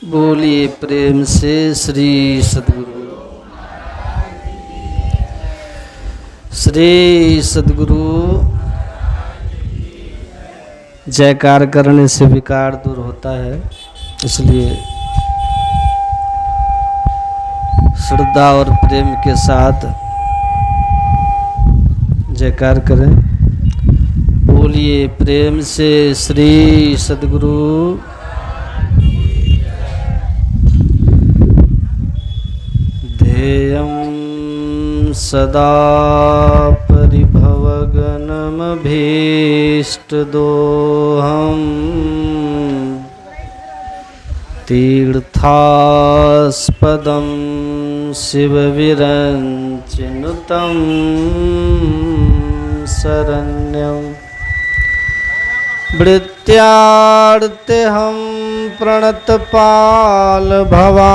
बोलिए प्रेम से श्री सद्गुरु। जयकार करने से विकार दूर होता है, इसलिए श्रद्धा और प्रेम के साथ जयकार करें। बोलिए प्रेम से श्री सद्गुरु। ध्येयं सदा परिभवगणमभीष्टदोहम् तीर्थास्पदं शिवविरञ्चिनुतं शरण्यं वृत्त्यार्तेऽहं प्रणतपाल भवाब्धिपोतं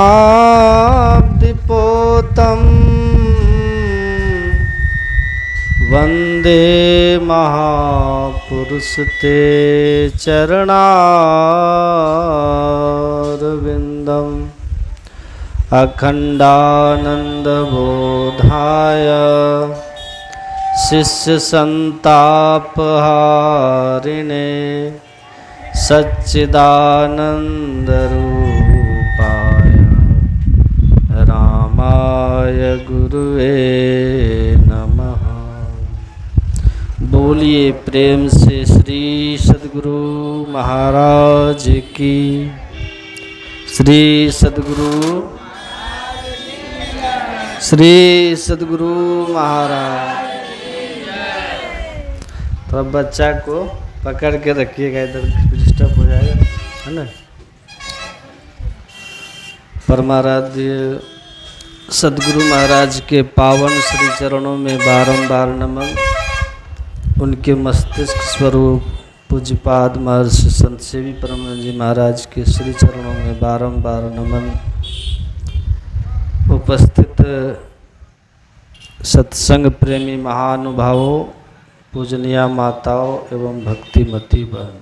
वन्दे महापुरुष ते चरणारविन्दम् अखण्डानन्दबोधाय शिष्यसन्तापहारिणे सच्चिदानन्दरूपाय रामाय गुरुवे नमः। बोलिए प्रेम से श्री सद्गुरु महाराज की। श्री सद्गुरु महाराज। तो अब बच्चा को पकड़ के रखिएगा, इधर डिस्टर्ब हो जाएगा, है ना। परमाराध्य सद्गुरु महाराज के पावन श्री चरणों में बारंबार नमन। उनके मस्तिष्क स्वरूप पूज्यपाद महर्षि संत सेवी परमानंद जी महाराज के श्री चरणों में बारंबार नमन। उपस्थित सत्संग प्रेमी महानुभावों, पूजनीय माताओं एवं भक्तिमती बहन,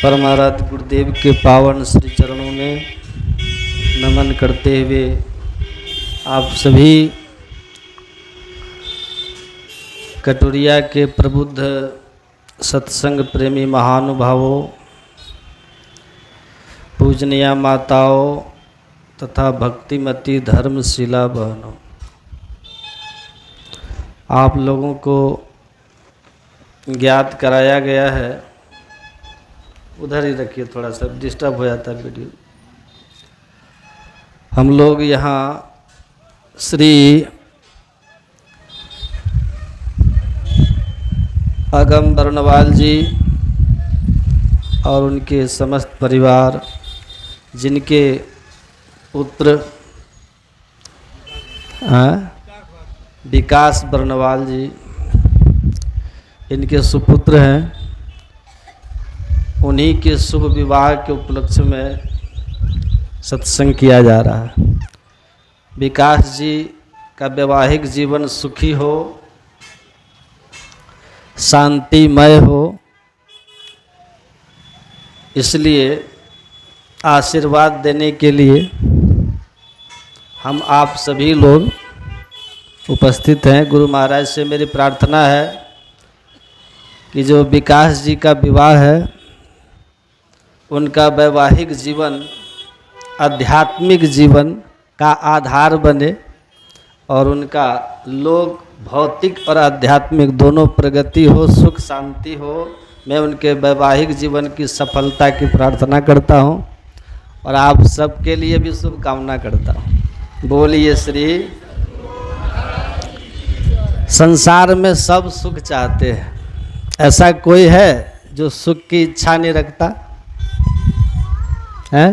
परमाराध्य गुरुदेव के पावन श्री चरणों में नमन करते हुए आप सभी कटोरिया के प्रबुद्ध सत्संग प्रेमी महानुभावों, पूजनीय माताओं तथा भक्तिमती धर्मशिला बहनों, आप लोगों को ज्ञात कराया गया है। उधर ही रखिए, थोड़ा सा डिस्टर्ब हो जाता है वीडियो। हम लोग यहाँ श्री अगम बर्नवाल जी और उनके समस्त परिवार, जिनके पुत्र विकास बर्नवाल जी, इनके सुपुत्र हैं, उन्हीं के शुभ विवाह के उपलक्ष्य में सत्संग किया जा रहा है। विकास जी का वैवाहिक जीवन सुखी हो, शांतिमय हो, इसलिए आशीर्वाद देने के लिए हम आप सभी लोग उपस्थित हैं। गुरु महाराज से मेरी प्रार्थना है कि जो विकास जी का विवाह है, उनका वैवाहिक जीवन आध्यात्मिक जीवन का आधार बने और उनका लोक भौतिक और आध्यात्मिक दोनों प्रगति हो, सुख शांति हो। मैं उनके वैवाहिक जीवन की सफलता की प्रार्थना करता हूं और आप सबके लिए भी शुभकामना करता हूं। बोलिए श्री। संसार में सब सुख चाहते हैं, ऐसा कोई है जो सुख की इच्छा नहीं रखता है?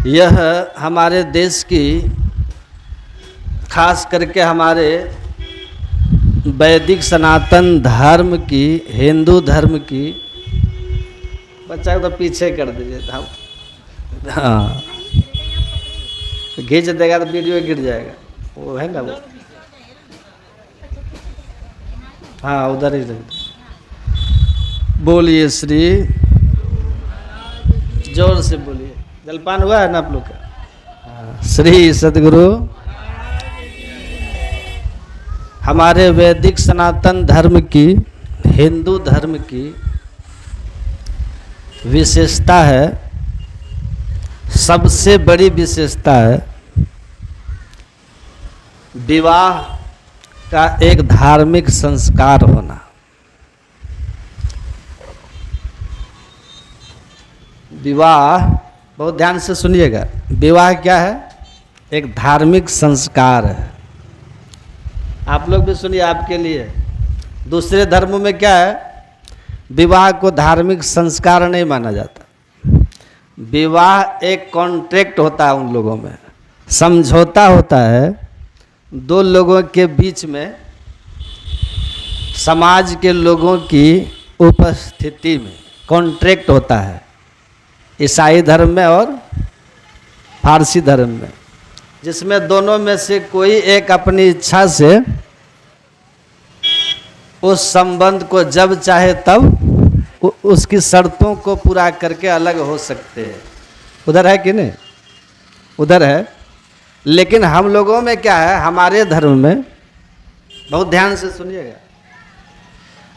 यह हमारे देश की, खास करके हमारे वैदिक सनातन धर्म की, हिंदू धर्म की, बच्चा को तो पीछे कर दीजिए। हाँ, खींच देगा तो वीडियो गिर जाएगा, वो है ना वो। हाँ, उधर ही रख। बोलिए श्री जोर से बोलिए। जलपान हुआ है ना आप लोग का? श्री सद्गुरु। हमारे वैदिक सनातन धर्म की, हिंदू धर्म की विशेषता है, सबसे बड़ी विशेषता है विवाह का एक धार्मिक संस्कार होना। विवाह, बहुत ध्यान से सुनिएगा, विवाह क्या है? एक धार्मिक संस्कार है। आप लोग भी सुनिए, आपके लिए। दूसरे धर्मों में क्या है? विवाह को धार्मिक संस्कार नहीं माना जाता। विवाह एक कॉन्ट्रैक्ट होता है, उन लोगों में समझौता होता है दो लोगों के बीच में, समाज के लोगों की उपस्थिति में कॉन्ट्रैक्ट होता है। ईसाई धर्म में और फारसी धर्म में, जिसमें दोनों में से कोई एक अपनी इच्छा से उस संबंध को जब चाहे तब उसकी शर्तों को पूरा करके अलग हो सकते हैं। उधर है कि नहीं? उधर है। लेकिन हम लोगों में क्या है? हमारे धर्म में, बहुत ध्यान से सुनिएगा,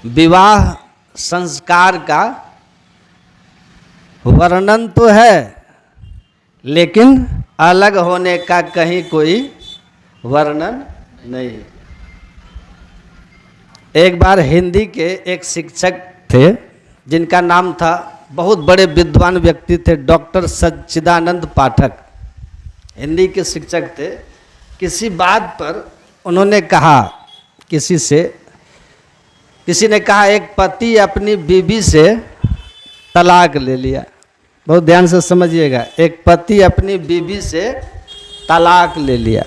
विवाह संस्कार का वर्णन तो है, लेकिन अलग होने का कहीं कोई वर्णन नहीं। एक बार हिंदी के एक शिक्षक थे, जिनका नाम था, बहुत बड़े विद्वान व्यक्ति थे, डॉक्टर सच्चिदानंद पाठक, हिंदी के शिक्षक थे। किसी बात पर उन्होंने कहा, किसी ने कहा एक पति अपनी बीवी से तलाक ले लिया। बहुत ध्यान से समझिएगा, एक पति अपनी बीवी से तलाक ले लिया।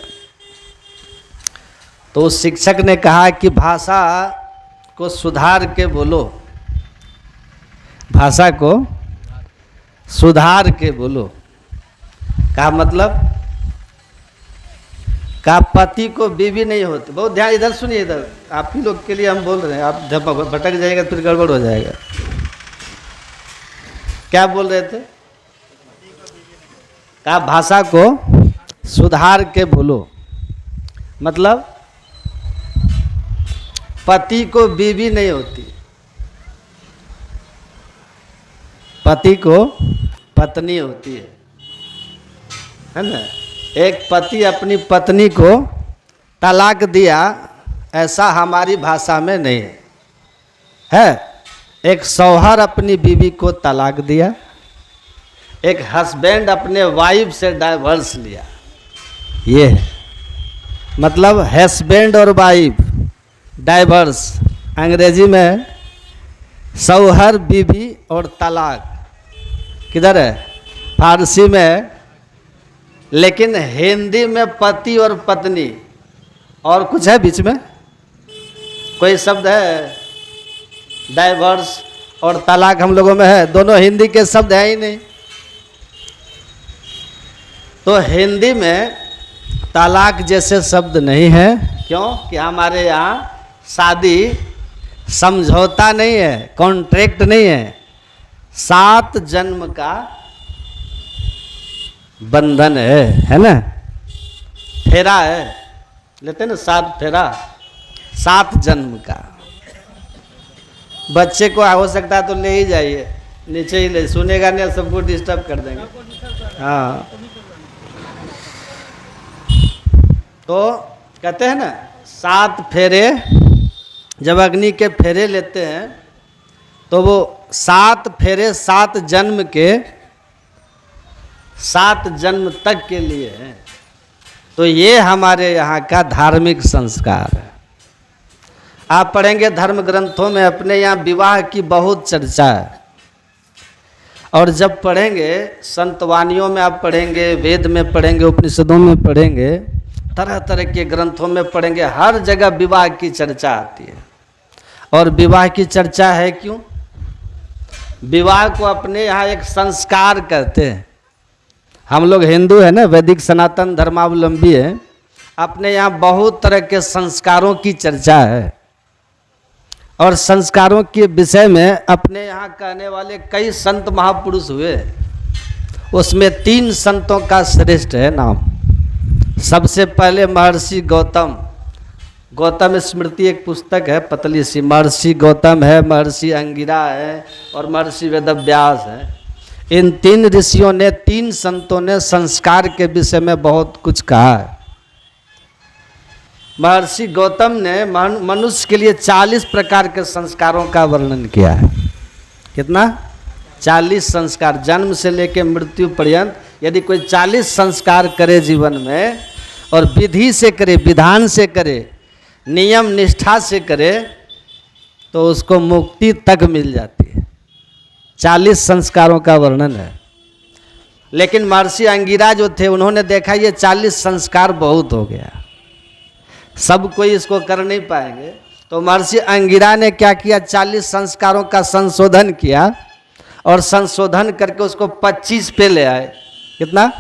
तो उस शिक्षक ने कहा कि भाषा को सुधार के बोलो, भाषा को सुधार के बोलो। का मतलब? का पति को बीवी नहीं होती। बहुत ध्यान, इधर सुनिए, इधर आप ही लोग के लिए हम बोल रहे हैं, आप जब भटक जाएगा फिर गड़बड़ हो जाएगा। क्या बोल रहे थे? का भाषा को सुधार के बोलो, मतलब पति को बीवी नहीं होती, पति को पत्नी होती है ना। एक पति अपनी पत्नी को तलाक दिया, ऐसा हमारी भाषा में नहीं है। एक शौहर अपनी बीवी को तलाक दिया, एक हस्बैंड अपने वाइफ से डाइवर्स लिया। ये है मतलब हस्बैंड और वाइफ डाइवर्स। अंग्रेजी में शौहर, बीवी और तलाक किधर है? फारसी में। लेकिन हिंदी में पति और पत्नी, और कुछ है बीच में? कोई शब्द है? डाइवर्स और तलाक हम लोगों में है, दोनों हिंदी के शब्द हैं ही नहीं। तो हिंदी में तलाक जैसे शब्द नहीं है। क्यों? कि हमारे यहाँ शादी समझौता नहीं है, कॉन्ट्रैक्ट नहीं है, 7 जन्म का बंधन है ना। फेरा है, लेते ना 7 फेरा, 7 जन्म का। बच्चे को हो सकता है तो ले ही जाइए, नीचे ही ले, सुनेगा नहीं, सबको डिस्टर्ब कर देंगे। हाँ, तो कहते हैं ना 7 फेरे, जब अग्नि के फेरे लेते हैं तो वो 7 फेरे 7 जन्म के, 7 जन्म तक के लिए हैं। तो ये हमारे यहाँ का धार्मिक संस्कार है। आप पढ़ेंगे धर्म ग्रंथों में, अपने यहाँ विवाह की बहुत चर्चा है। और जब पढ़ेंगे संतवानियों में, आप पढ़ेंगे, वेद में पढ़ेंगे, उपनिषदों में पढ़ेंगे, तरह तरह के ग्रंथों में पढ़ेंगे, हर जगह विवाह की चर्चा आती है। और विवाह की चर्चा है क्यों? विवाह को अपने यहाँ एक संस्कार कहते हैं। हम लोग हिंदू है ना, वैदिक सनातन धर्मावलंबी है, अपने यहाँ बहुत तरह के संस्कारों की चर्चा है। और संस्कारों के विषय में अपने यहाँ कहने वाले कई संत महापुरुष हुए। उसमें 3 संतों का श्रेष्ठ है नाम। सबसे पहले महर्षि गौतम। गौतम स्मृति एक पुस्तक है पतली सी। महर्षि गौतम है, महर्षि अंगिरा है और महर्षि वेदव्यास है। इन 3 ऋषियों ने, 3 संतों ने संस्कार के विषय में बहुत कुछ कहा है। महर्षि गौतम ने मनुष्य के लिए 40 प्रकार के संस्कारों का वर्णन किया है। कितना? 40 संस्कार। जन्म से लेकर मृत्यु पर्यंत यदि कोई 40 संस्कार करे जीवन में और विधि से करे, विधान से करे, नियम निष्ठा से करे, तो उसको मुक्ति तक मिल जाती है। 40 संस्कारों का वर्णन है। लेकिन महर्षि अंगिरा जो थे, उन्होंने देखा ये 40 संस्कार बहुत हो गया, सब कोई इसको कर नहीं पाएंगे। तो महर्षि अंगिरा ने क्या किया? 40 संस्कारों का संशोधन किया और संशोधन करके उसको 25 पे ले आए। कितना?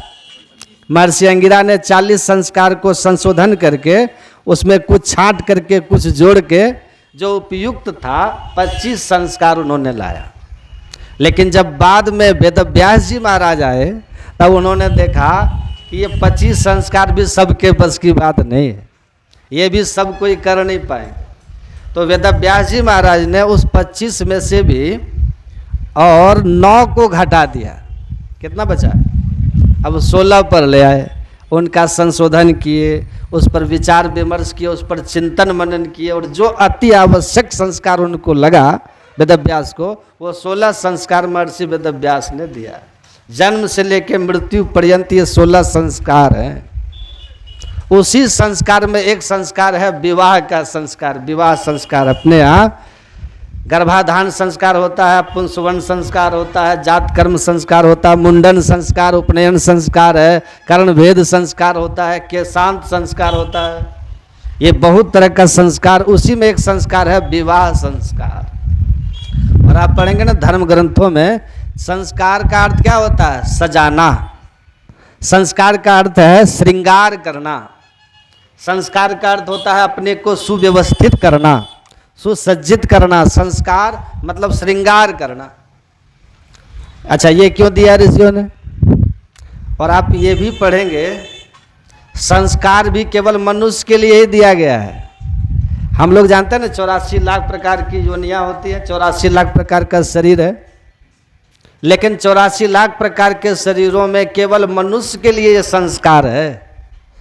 महर्षि अंगिरा ने 40 संस्कार को संशोधन करके उसमें कुछ छांट करके कुछ जोड़ के जो उपयुक्त था 25 संस्कार उन्होंने लाया। लेकिन जब बाद में वेदव्यास जी महाराज आए तब उन्होंने देखा कि ये 25 संस्कार भी सबके बस की बात नहीं है, ये भी सब कोई कर नहीं पाएंगे। तो वेदव्यास जी महाराज ने उस 25 में से भी और 9 को घटा दिया। कितना बचा? अब 16 पर ले आए, उनका संशोधन किए, उस पर विचार विमर्श किए, उस पर चिंतन मनन किए और जो अति आवश्यक संस्कार उनको लगा वेदव्यास को, वो 16 संस्कार महर्षि वेदव्यास ने दिया। जन्म से लेकर मृत्यु पर्यंत ये 16 संस्कार हैं। उसी संस्कार में एक संस्कार है विवाह का संस्कार। विवाह संस्कार अपने यहाँ गर्भाधान संस्कार होता है, पुंसवन संस्कार होता है, जात कर्म संस्कार होता है, मुंडन संस्कार, उपनयन संस्कार है, कर्णभेद संस्कार होता है, केशांत संस्कार होता है। ये बहुत तरह का संस्कार, उसी में एक संस्कार है विवाह संस्कार। और आप पढ़ेंगे ना धर्म ग्रंथों में, संस्कार का अर्थ क्या होता है? सजाना। संस्कार का अर्थ है श्रृंगार करना। संस्कार का अर्थ होता है अपने को सुव्यवस्थित करना, सुसज्जित करना। संस्कार मतलब श्रृंगार करना। अच्छा, ये क्यों दिया ऋषियों ने? और आप ये भी पढ़ेंगे, संस्कार भी केवल मनुष्य के लिए ही दिया गया है। हम लोग जानते हैं ना 84 लाख प्रकार की योनियां होती है, 84 लाख प्रकार का शरीर है। लेकिन 84 लाख प्रकार के शरीरों में केवल मनुष्य के लिए ये संस्कार है।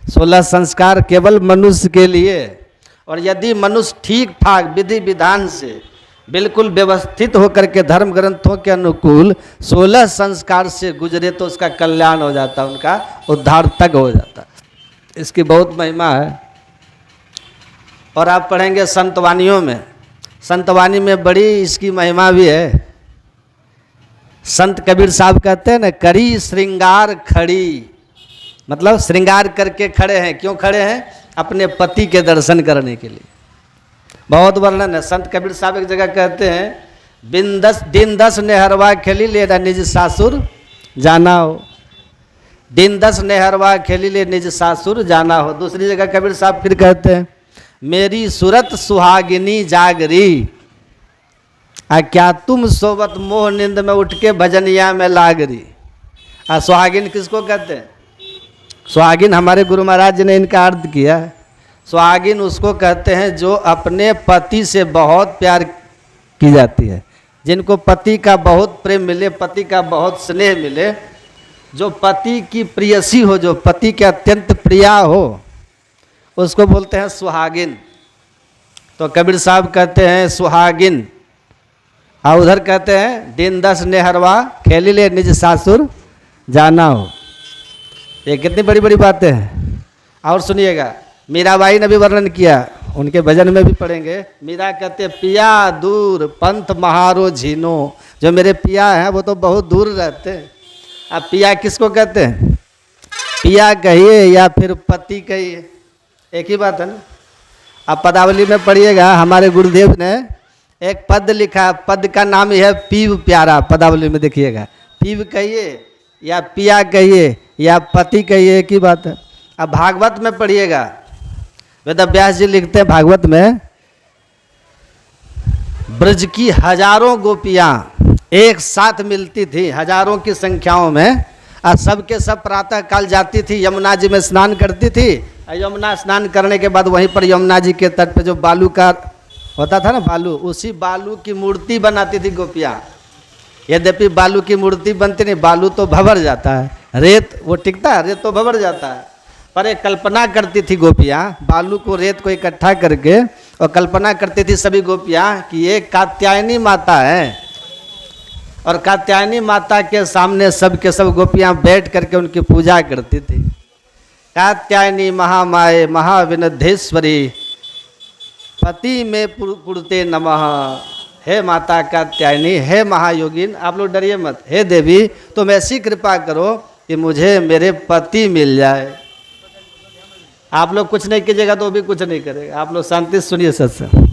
16 संस्कार केवल मनुष्य के लिए। और यदि मनुष्य ठीक ठाक विधि विधान से बिल्कुल व्यवस्थित होकर के धर्म ग्रंथों के अनुकूल 16 संस्कार से गुजरे तो उसका कल्याण हो जाता, उनका उद्धार तक हो जाता। इसकी बहुत महिमा है। और आप पढ़ेंगे संतवानियों में, संतवानी में बड़ी इसकी महिमा भी है। संत कबीर साहब कहते हैं ना, करी श्रृंगार खड़ी, मतलब श्रृंगार करके खड़े हैं। क्यों खड़े हैं? अपने पति के दर्शन करने के लिए। बहुत वर्णन है। संत कबीर साहब एक जगह कहते हैं, दिन 10 नेहरवा खेली ले निज सासुर जाना हो। दिन 10 नेहरवा खेली ले निज सासुर जाना हो। दूसरी जगह कबीर साहब फिर कहते हैं, मेरी सूरत सुहागिनी जागरी, क्या तुम सोवत मोह निंद में उठ के भजनिया में लागरी। सुहागिन किसको कहते हैं? सुहागिन हमारे गुरु महाराज जी ने इनका अर्थ किया है। सुहागिन उसको कहते हैं जो अपने पति से बहुत प्यार की जाती है, जिनको पति का बहुत प्रेम मिले, पति का बहुत स्नेह मिले, जो पति की प्रियसी हो, जो पति के अत्यंत प्रिया हो, उसको बोलते हैं सुहागिन। तो कबीर साहब कहते हैं सुहागिन। और उधर कहते हैं दिन 10 नेहरवा खेली ले निज सासुर जाना हो। ये कितनी बड़ी बड़ी बातें हैं। और सुनिएगा, मीराबाई ने भी वर्णन किया, उनके भजन में भी पढ़ेंगे। मीरा कहते पिया दूर पंथ महारो झीनो, जो मेरे पिया हैं वो तो बहुत दूर रहते हैं। अब पिया किसको कहते हैं? पिया कहिए या फिर पति कहिए, एक ही बात है ना। अब पदावली में पढ़िएगा, हमारे गुरुदेव ने एक पद लिखा, पद का नाम ही है पीव प्यारा। पदावली में देखिएगा, पीव कहिए या पिया कहिए या पति कहिए, एक ही बात है। अब भागवत में पढ़िएगा, वेदव्यास जी लिखते हैं भागवत में, ब्रज की हजारों गोपियां एक साथ मिलती थी, हजारों की संख्याओं में, और सबके सब प्रातः काल जाती थी, यमुना जी में स्नान करती थी। यमुना स्नान करने के बाद वहीं पर यमुना जी के तट पे जो बालू का होता था ना, बालू, उसी बालू की मूर्ति बनाती थी गोपियाँ। यद्यपि बालू की मूर्ति बनती नहीं, बालू तो भंवर जाता है, रेत वो टिकता है, रेत तो भंवर जाता है। पर एक कल्पना करती थी गोपियाँ, बालू को रेत को इकट्ठा करके, और कल्पना करती थी सभी गोपियाँ कि ये कात्यायनी माता है, और कात्यायनी माता के सामने सब के सब गोपियाँ बैठ करके उनकी पूजा करती थी। कात्यायनी महामाये महाविनधेश्वरी पति में पुरते नमः। हे माता कात्यायनी, हे महायोगिन, आप लोग डरिए मत, हे देवी तुम ऐसी कृपा करो कि मुझे मेरे पति मिल जाए। आप लोग कुछ नहीं कीजिएगा तो भी कुछ नहीं करेगा, आप लोग शांति सुनिए सत्संग।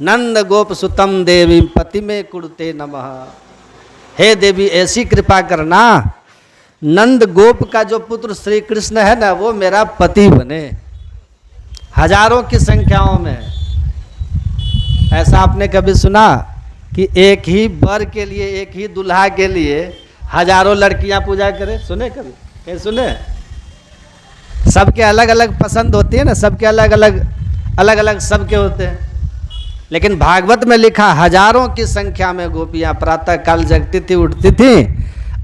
नंद गोप सुतम देवी पति में कुरुते नमः। हे देवी ऐसी कृपा करना, नंद गोप का जो पुत्र श्री कृष्ण है ना, वो मेरा पति बने। हजारों की संख्याओं में। ऐसा आपने कभी सुना कि एक ही वर के लिए, एक ही दुल्हा के लिए हजारों लड़कियां पूजा करें? सुने कभी? कहीं सुने? सबके अलग अलग पसंद होती है ना, सबके अलग अलग सबके होते हैं। लेकिन भागवत में लिखा हजारों की संख्या में गोपियां प्रातः काल जगती थी, उठती थी,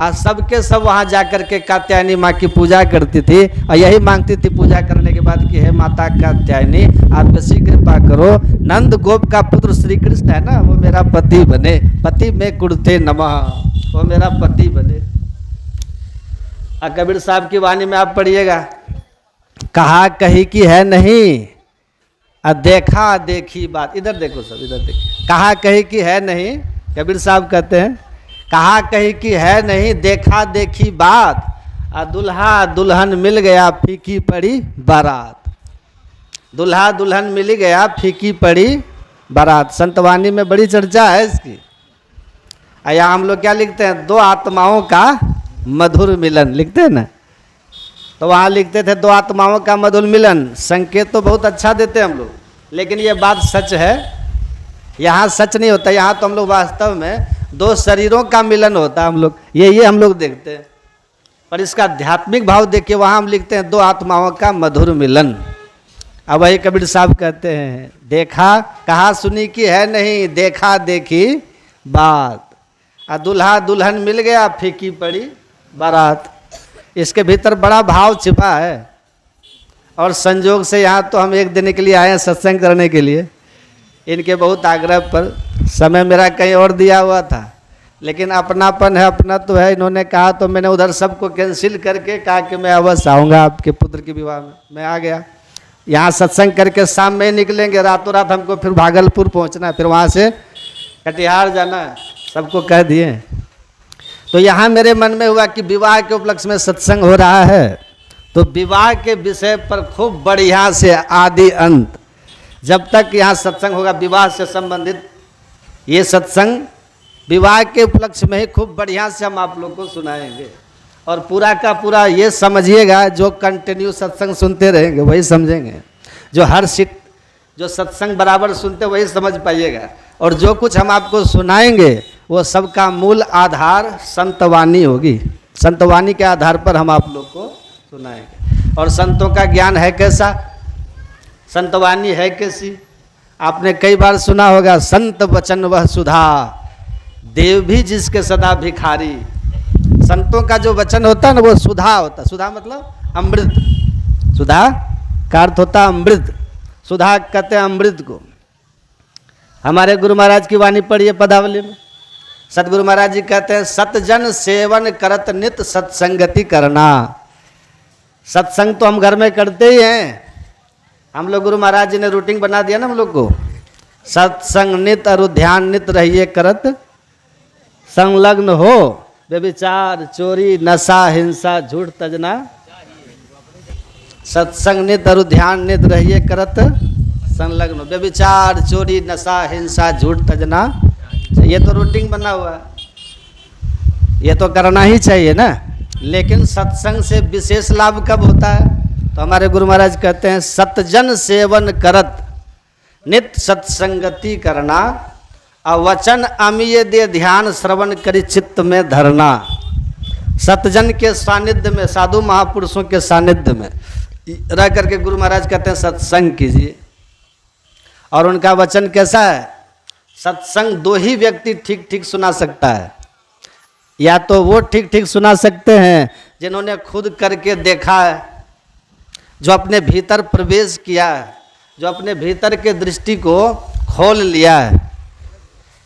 और सबके सब वहां जाकर के कात्यायनी माँ की पूजा करती थी, और यही मांगती थी पूजा करने के बाद कि हे माता कात्यायनी, आप ऐसी कृपा करो, नंद गोप का पुत्र श्री कृष्ण है ना, वो मेरा पति बने। पति में कुरुते नमः, वो मेरा पति बने। और कबीर साहब की वाणी में आप पढ़िएगा, कहा कही की है नहीं, देखा देखी बात। इधर देखो सब, इधर देखिए। कहा कही की है नहीं, कबीर साहब कहते हैं, कहा कही की है नहीं, देखा देखी बात, और दुल्हा दुल्हन मिल गया फीकी पड़ी बारात। दुल्हा दुल्हन मिल गया फीकी पड़ी बारात। संतवानी में बड़ी चर्चा है इसकी। यहाँ हम लोग क्या लिखते हैं, दो आत्माओं का मधुर मिलन लिखते हैं ना, तो वहाँ लिखते थे दो आत्माओं का मधुर मिलन। संकेत तो बहुत अच्छा देते हैं हम लोग, लेकिन ये बात सच है? यहाँ सच नहीं होता। यहाँ तो हम लोग वास्तव में दो शरीरों का मिलन होता है, हम लोग ये हम लोग देखते हैं। पर इसका आध्यात्मिक भाव देखिए, वहाँ हम लिखते हैं दो आत्माओं का मधुर मिलन। अब वही कबीर साहब कहते हैं, देखा कहा सुनी की है नहीं, देखा देखी बात, और दुल्हा दुल्हन मिल गया फीकी पड़ी बारात। इसके भीतर बड़ा भाव छिपा है। और संजोग से यहाँ तो हम एक दिन के लिए आए हैं सत्संग करने के लिए। इनके बहुत आग्रह पर, समय मेरा कहीं और दिया हुआ था, लेकिन अपनापन है, अपना तो है। इन्होंने कहा तो मैंने उधर सबको कैंसिल करके कहा कि मैं अवश्य आऊँगा आपके पुत्र के विवाह में। मैं आ गया। यहाँ सत्संग करके शाम में निकलेंगे, रातों रात हमको फिर भागलपुर पहुँचना है, फिर वहाँ से कटिहार जाना है, सबको कह दिए। तो यहाँ मेरे मन में हुआ कि विवाह के उपलक्ष्य में सत्संग हो रहा है, तो विवाह के विषय पर खूब बढ़िया से आदि अंत, जब तक यहाँ सत्संग होगा विवाह से संबंधित ये सत्संग, विवाह के उपलक्ष्य में ही खूब बढ़िया से हम आप लोग को सुनाएंगे। और पूरा का पूरा ये समझिएगा, जो कंटिन्यू सत्संग सुनते रहेंगे वही समझेंगे, जो हर सीट जो सत्संग बराबर सुनते वही समझ पाइएगा। और जो कुछ हम आपको सुनाएंगे वो सबका मूल आधार संतवाणी होगी। संतवाणी के आधार पर हम आप लोग को सुनाएंगे। और संतों का ज्ञान है कैसा, संतवाणी है कैसी? आपने कई बार सुना होगा, संत वचन वह सुधा, देव भी जिसके सदा भिखारी। संतों का जो वचन होता है ना, वो सुधा होता है। सुधा मतलब अमृत, सुधा का अर्थ होता है अमृत। सुधा कहते हैं अमृत को। हमारे गुरु महाराज की वाणी पढ़िए पदावली में, सतगुरु महाराज जी कहते हैं, सतजन सेवन करत नित सत्संगति करना। सत्संग तो हम घर में करते ही हैं। हम लोग गुरु महाराज जी ने रूटीन बना दिया ना हम लोग को, सत्संग नित और ध्यान नित रहिए करत, संलग्न हो, व्यभिचार चोरी नशा हिंसा झूठ तजना। सत्संग नित और ध्यान नित रहिए करत संलग्न, व्यभिचार चोरी नशा हिंसा झूठ तजना। ये तो रूटीन बना हुआ है, ये तो करना ही चाहिए ना। लेकिन सत्संग से विशेष लाभ कब होता है? तो हमारे गुरु महाराज कहते हैं, सतजन सेवन करत नित सत्संगति करना, अवचन अमीय दे ध्यान श्रवण करी चित्त में धरना। सतजन के सानिध्य में, साधु महापुरुषों के सानिध्य में रह करके गुरु महाराज कहते हैं सत्संग कीजिए। और उनका वचन कैसा है? सत्संग दो ही व्यक्ति ठीक ठीक सुना सकता है। या तो वो ठीक ठीक सुना सकते हैं जिन्होंने खुद करके देखा है, जो अपने भीतर प्रवेश किया है, जो अपने भीतर के दृष्टि को खोल लिया है।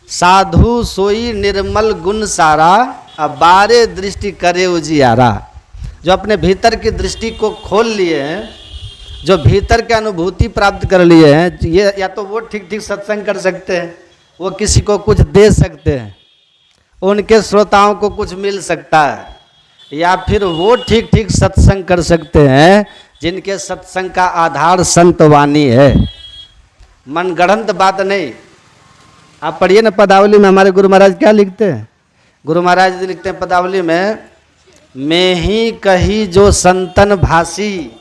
साधु सोई निर्मल गुण सारा, अब बारे दृष्टि करे उजियारा। जो अपने भीतर की दृष्टि को खोल लिए हैं, जो भीतर की अनुभूति प्राप्त कर लिए हैं, ये या तो वो ठीक ठीक सत्संग कर सकते हैं, वो किसी को कुछ दे सकते हैं, उनके श्रोताओं को कुछ मिल सकता है, या फिर वो ठीक ठीक सत्संग कर सकते हैं जिनके सत्संग का आधार संत वाणी है, मनगढ़ंत बात नहीं। आप पढ़िए ना पदावली में हमारे गुरु महाराज क्या लिखते हैं। गुरु महाराज जी लिखते हैं पदावली में, मैं ही कही जो संतन भासी,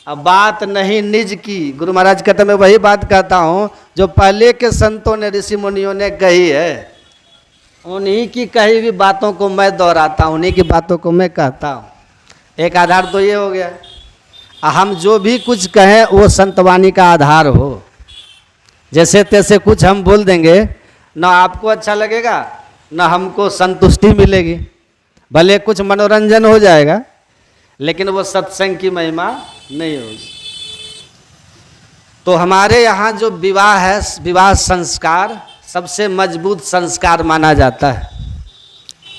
अब बात नहीं निज की। गुरु महाराज कहते मैं वही बात कहता हूँ जो पहले के संतों ने, ऋषि मुनियों ने कही है, उन्हीं की कही हुई बातों को मैं दोहराता हूँ, उन्हीं की बातों को मैं कहता हूँ। एक आधार तो ये हो गया, हम जो भी कुछ कहें वो संतवाणी का आधार हो। जैसे तैसे कुछ हम बोल देंगे, ना आपको अच्छा लगेगा ना हमको संतुष्टि मिलेगी, भले कुछ मनोरंजन हो जाएगा लेकिन वो सत्संग की महिमा नहीं होगी। तो हमारे यहाँ जो विवाह है, विवाह संस्कार सबसे मजबूत संस्कार माना जाता है,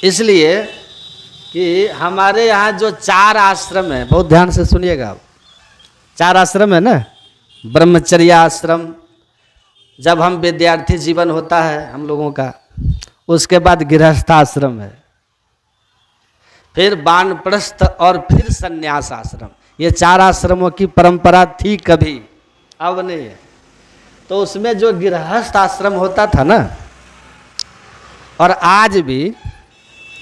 इसलिए कि हमारे यहाँ जो 4 आश्रम है, बहुत ध्यान से सुनिएगा, 4 आश्रम है ना। ब्रह्मचर्य आश्रम जब हम विद्यार्थी जीवन होता है हम लोगों का, उसके बाद गृहस्थ आश्रम है, फिर वानप्रस्थ और फिर संन्यास आश्रम। ये 4 आश्रमों की परंपरा थी कभी, अब नहीं है। तो उसमें जो गृहस्थ आश्रम होता था ना, और आज भी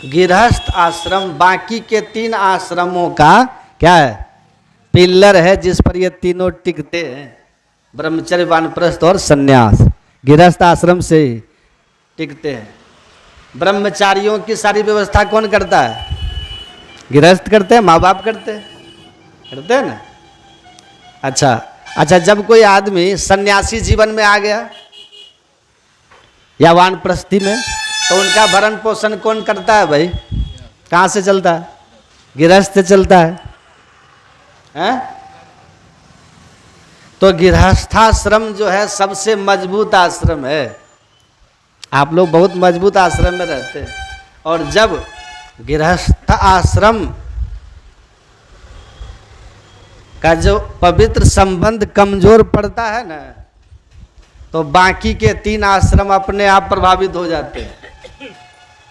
गृहस्थ आश्रम बाकी के 3 आश्रमों का क्या है, पिल्लर है जिस पर ये तीनों टिकते हैं। ब्रह्मचर्य, वानप्रस्थ और संन्यास गृहस्थ आश्रम से ही टिकते हैं। ब्रह्मचारियों की सारी व्यवस्था कौन करता है? गृहस्थ करते हैं, माँ बाप करते हैं ना। अच्छा, जब कोई आदमी सन्यासी जीवन में आ गया या वानप्रस्थी में, तो उनका भरण पोषण कौन करता है भाई? कहाँ से चलता है? गृहस्थ से चलता है? तो गृहस्थाश्रम जो है सबसे मजबूत आश्रम है। आप लोग बहुत मजबूत आश्रम में रहते हैं, और जब गृहस्थ आश्रम का जो पवित्र संबंध कमजोर पड़ता है ना, तो बाकी के 3 आश्रम अपने आप प्रभावित हो जाते हैं।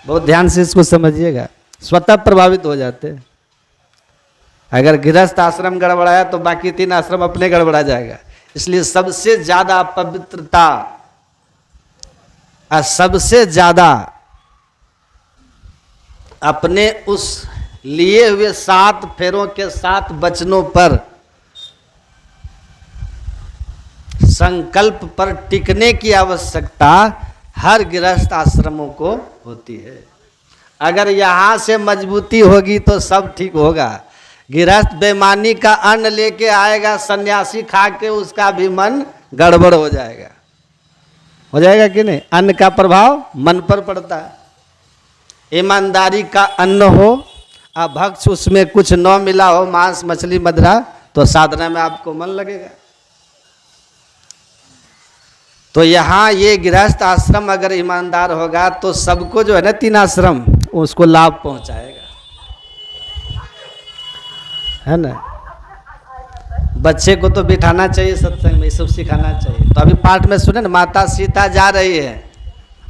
बहुत ध्यान से इसको समझिएगा, स्वतः प्रभावित हो जाते हैं। अगर गृहस्थ आश्रम गड़बड़ाया तो बाकी 3 आश्रम अपने गड़बड़ा जाएगा। इसलिए सबसे ज्यादा पवित्रता और सबसे ज्यादा अपने उस लिए हुए 7 फेरों के 7 वचनों पर, संकल्प पर टिकने की आवश्यकता हर गृहस्थ आश्रमों को होती है। अगर यहाँ से मजबूती होगी तो सब ठीक होगा। गृहस्थ बेईमानी का अन्न लेके आएगा, सन्यासी खा के उसका भी मन गड़बड़ हो जाएगा कि नहीं? अन्न का प्रभाव मन पर पड़ता है। ईमानदारी का अन्न हो, अभक्ष उसमें कुछ न मिला हो, मांस मछली मदिरा, तो साधना में आपको मन लगेगा। तो यहाँ ये गृहस्थ आश्रम अगर ईमानदार होगा तो सबको जो है ना 3 आश्रम, उसको लाभ पहुंचाएगा, है ना। बच्चे को तो बिठाना चाहिए सत्संग में, सब सिखाना चाहिए। तो अभी पाठ में सुने ना, माता सीता जा रही है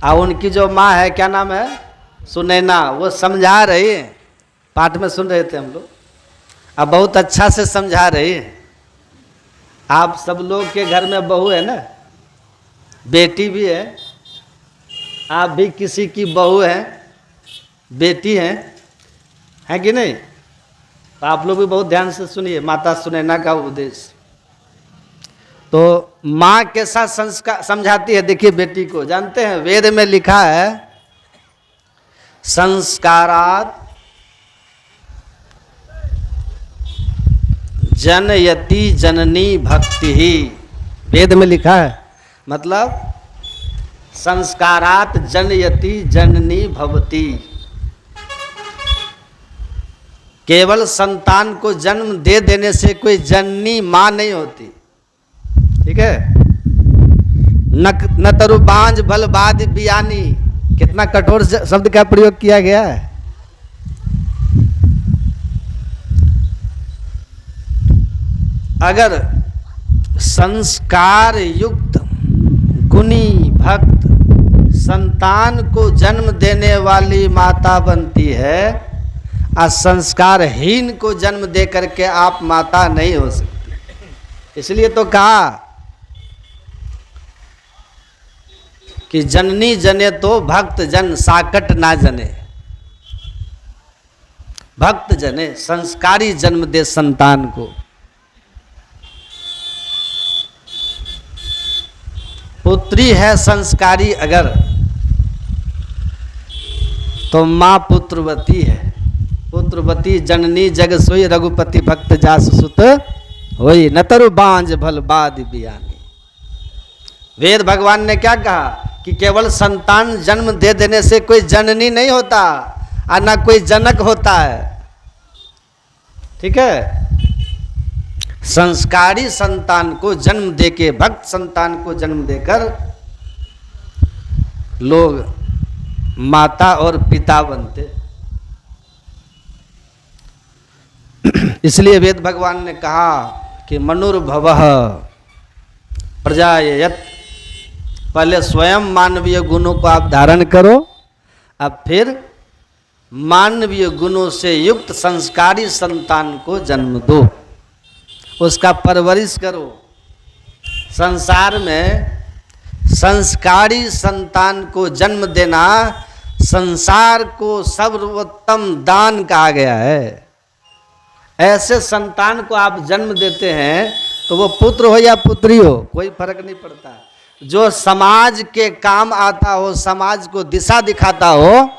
और उनकी जो माँ है, क्या नाम है, सुनैना, वो समझा रही है। पाठ में सुन रहे थे हम लोग, अब बहुत अच्छा से समझा रही है। आप सब लोग के घर में बहू है ना, बेटी भी है, आप भी किसी की बहू है, बेटी है कि नहीं? तो आप लोग भी बहुत ध्यान से सुनिए माता सुनैना का उपदेश। तो माँ कैसा संस्कार समझाती है, देखिए बेटी को। जानते हैं वेद में लिखा है, संस्कारात जनयति जननी भक्ति ही, वेद में लिखा है। मतलब संस्कारात जनयति जननी भवती, केवल संतान को जन्म दे देने से कोई जननी मां नहीं होती। ठीक है। न तरु बांझ भल बाद बियानी, कितना कठोर शब्द का प्रयोग किया गया है। अगर संस्कार युक्त गुणी भक्त संतान को जन्म देने वाली माता बनती है, और संस्कारहीन को जन्म दे करके आप माता नहीं हो सकती। इसलिए तो कहा कि जननी जने तो भक्त जन साकट ना जने, भक्त जने संस्कारी जन्म दे संतान को। पुत्री है संस्कारी अगर, तो मां पुत्रवती है। पुत्रवती जननी जग सोई, रघुपति भक्त जास सुत होई, न तरु बांझ भल बाद बियानी। वेद भगवान ने क्या कहा कि केवल संतान जन्म दे देने से कोई जननी नहीं होता और ना कोई जनक होता है। ठीक है। संस्कारी संतान को जन्म देके, भक्त संतान को जन्म देकर लोग माता और पिता बनते। इसलिए वेद भगवान ने कहा कि मनुर्भवः प्रजायत, पहले स्वयं मानवीय गुणों को आप धारण करो, अब फिर मानवीय गुणों से युक्त संस्कारी संतान को जन्म दो, उसका परवरिश करो। संसार में संस्कारी संतान को जन्म देना संसार को सर्वोत्तम दान कहा गया है। ऐसे संतान को आप जन्म देते हैं तो वो पुत्र हो या पुत्री हो, कोई फर्क नहीं पड़ता। जो समाज के काम आता हो, समाज को दिशा दिखाता हो,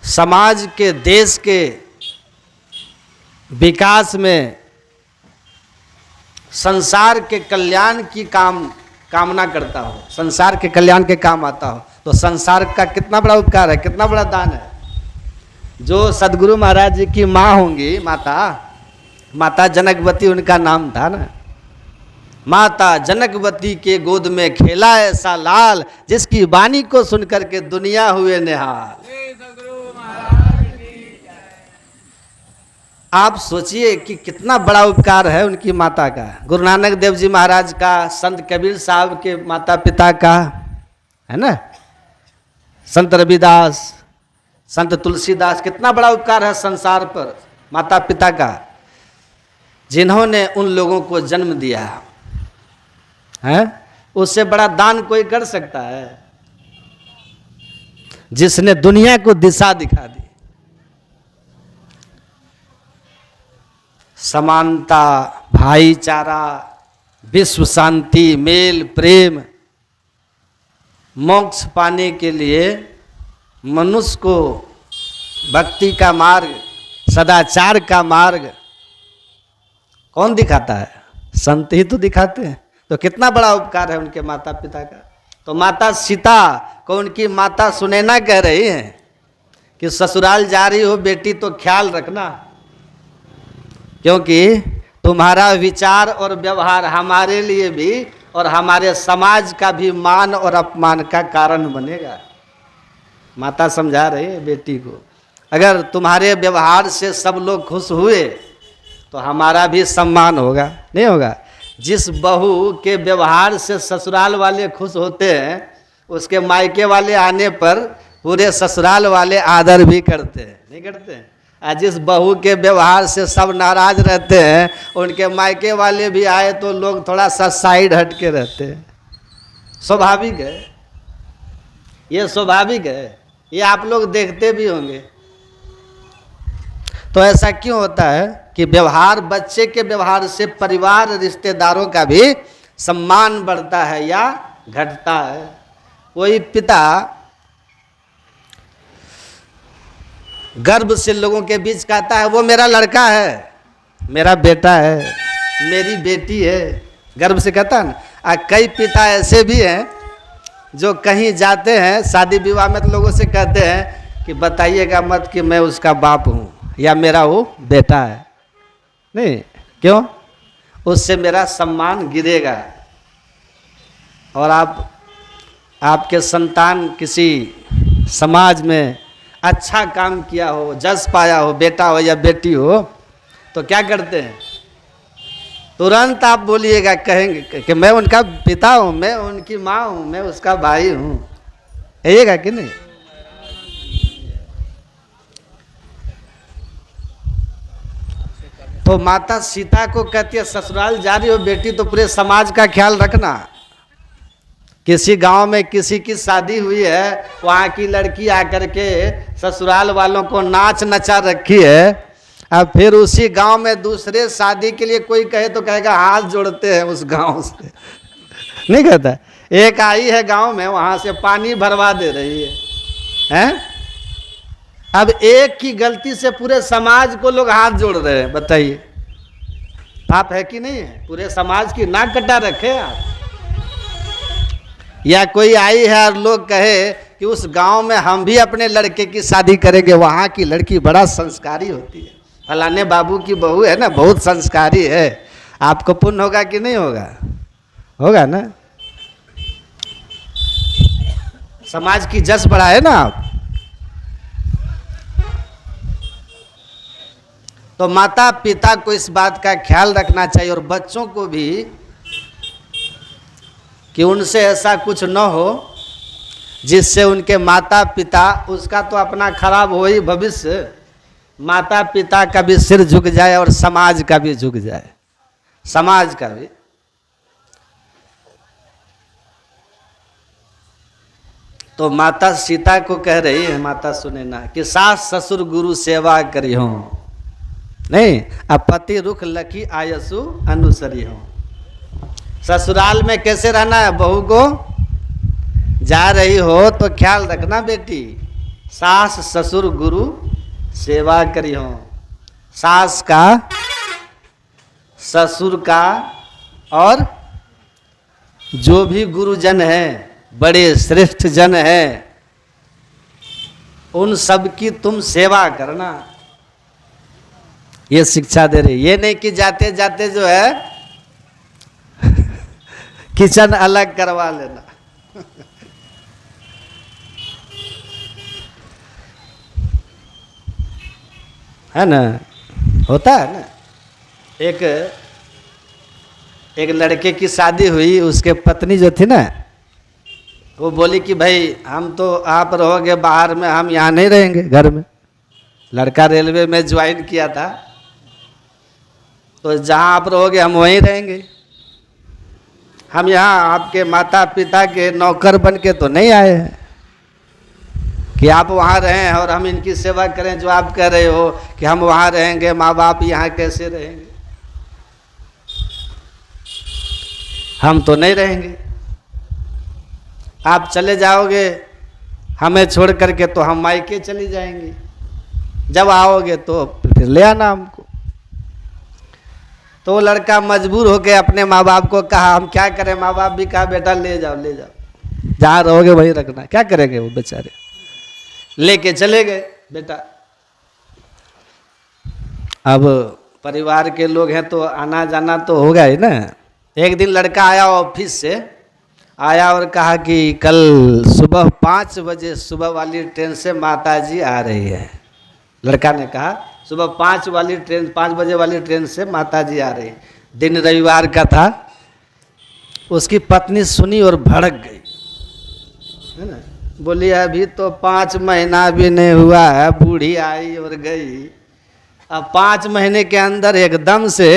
समाज के, देश के विकास में, संसार के कल्याण की कामना करता हो, संसार के कल्याण के काम आता हो, तो संसार का कितना बड़ा उपकार है, कितना बड़ा दान है। जो सदगुरु महाराज जी की माँ होंगी, माता जनकवती उनका नाम था ना। माता जनकवती के गोद में खेला ऐसा लाल, जिसकी वाणी को सुनकर के दुनिया हुए निहाल। आप सोचिए कि कितना बड़ा उपकार है उनकी माता का। गुरु नानक देव जी महाराज का, संत कबीर साहब के माता पिता का, है ना, संत रविदास, संत तुलसीदास, कितना बड़ा उपकार है संसार पर माता पिता का, जिन्होंने उन लोगों को जन्म दिया है। उससे बड़ा दान कोई कर सकता है? जिसने दुनिया को दिशा दिखा दी। समानता, भाईचारा, विश्व शांति, मेल प्रेम, मोक्ष पाने के लिए मनुष्य को भक्ति का मार्ग, सदाचार का मार्ग कौन दिखाता है? संत ही तो दिखाते हैं। तो कितना बड़ा उपकार है उनके माता पिता का। तो माता सीता को उनकी माता सुनैना कह रही हैं कि ससुराल जा रही हो बेटी तो ख्याल रखना, क्योंकि तुम्हारा विचार और व्यवहार हमारे लिए भी और हमारे समाज का भी मान और अपमान का कारण बनेगा। माता समझा रही है बेटी को, अगर तुम्हारे व्यवहार से सब लोग खुश हुए तो हमारा भी सम्मान होगा, नहीं होगा? जिस बहू के व्यवहार से ससुराल वाले खुश होते हैं, उसके मायके वाले आने पर पूरे ससुराल वाले आदर भी करते हैं, नहीं करते हैं? और जिस बहू के व्यवहार से सब नाराज रहते हैं, उनके मायके वाले भी आए तो लोग थोड़ा सा साइड हट के रहते हैं। स्वाभाविक है, ये स्वाभाविक है, ये आप लोग देखते भी होंगे। तो ऐसा क्यों होता है कि व्यवहार, बच्चे के व्यवहार से परिवार रिश्तेदारों का भी सम्मान बढ़ता है या घटता है? कोई पिता गर्व से लोगों के बीच कहता है वो मेरा लड़का है, मेरा बेटा है, मेरी बेटी है, गर्व से कहता है ना। कई पिता ऐसे भी हैं जो कहीं जाते हैं शादी विवाह में तो लोगों से कहते हैं कि बताइएगा मत कि मैं उसका बाप हूँ या मेरा वो बेटा है। नहीं, क्यों? उससे मेरा सम्मान गिरेगा। और आपके संतान किसी समाज में अच्छा काम किया हो, जस पाया हो, बेटा हो या बेटी हो, तो क्या करते हैं? तुरंत आप बोलिएगा, कहेंगे कि मैं उनका पिता हूँ, मैं उनकी माँ हूँ, मैं उसका भाई हूँ, कहिएगा कि नहीं? तो माता सीता को कहती है ससुराल जा रही हो बेटी तो पूरे समाज का ख्याल रखना। किसी गांव में किसी की शादी हुई है, वहाँ की लड़की आकर के ससुराल वालों को नाच नचा रखी है, अब फिर उसी गांव में दूसरे शादी के लिए कोई कहे तो कहेगा हाथ जोड़ते हैं उस गांव से। नहीं कहता? एक आई है गांव में, वहाँ से पानी भरवा दे रही है? अब एक की गलती से पूरे समाज को लोग हाथ जोड़ रहे हैं, बताइए पाप है कि नहीं है? पूरे समाज की नाक कटा रखे आप। या कोई आई है और लोग कहे कि उस गांव में हम भी अपने लड़के की शादी करेंगे, वहाँ की लड़की बड़ा संस्कारी होती है, फलाने बाबू की बहू है ना बहुत संस्कारी है, आपको पुण्य होगा कि नहीं होगा? होगा ना। समाज की जस बढ़ाए ना आप। तो माता पिता को इस बात का ख्याल रखना चाहिए और बच्चों को भी, कि उनसे ऐसा कुछ न हो जिससे उनके माता पिता, उसका तो अपना खराब हो ही भविष्य, माता पिता का भी सिर झुक जाए और समाज का भी झुक जाए, समाज का भी। तो माता सीता को कह रही है, माता सुने ना, कि सास ससुर गुरु सेवा करी हो, नहीं अब पति रुख लखी आयसु अनुसरी हो। ससुराल में कैसे रहना है? बहू को जा रही हो तो ख्याल रखना बेटी, सास ससुर गुरु सेवा करी हो। सास का, ससुर का, और जो भी गुरुजन है, बड़े श्रेष्ठ जन है, उन सब की तुम सेवा करना, ये शिक्षा दे रही। ये नहीं कि जाते जाते जो है किचन अलग करवा लेना। है ना, होता है ना। एक लड़के की शादी हुई, उसके पत्नी जो थी ना, वो बोली कि भाई हम तो, आप रहोगे बाहर में, हम यहाँ नहीं रहेंगे घर में। लड़का रेलवे में ज्वाइन किया था, तो जहाँ आप रहोगे हम वहीं रहेंगे, हम यहाँ आपके माता पिता के नौकर बन के तो नहीं आए हैं कि आप वहाँ रहें और हम इनकी सेवा करें। जो आप कह रहे हो कि हम वहाँ रहेंगे, माँ बाप यहाँ कैसे रहेंगे? हम तो नहीं रहेंगे, आप चले जाओगे हमें छोड़ करके तो हम मायके चली जाएंगे, जब आओगे तो फिर ले आना हमको। तो लड़का मजबूर होकर अपने माँ बाप को कहा, हम क्या करें? माँ बाप भी कहा बेटा ले जाओ ले जाओ, जहाँ रहोगे वहीं रखना। क्या करेंगे वो बेचारे, लेके चले गए बेटा। अब परिवार के लोग हैं तो आना जाना तो होगा ही ना। एक दिन लड़का आया, ऑफिस से आया और कहा कि कल सुबह 5 बजे सुबह वाली ट्रेन से माताजी आ रही है। लड़का ने कहा सुबह 5 बजे वाली ट्रेन से माताजी आ रही। दिन रविवार का था। उसकी पत्नी सुनी और भड़क गई, है ना। बोली अभी तो 5 महीना भी नहीं हुआ है, बूढ़ी आई और गई। अब 5 महीने के अंदर एकदम से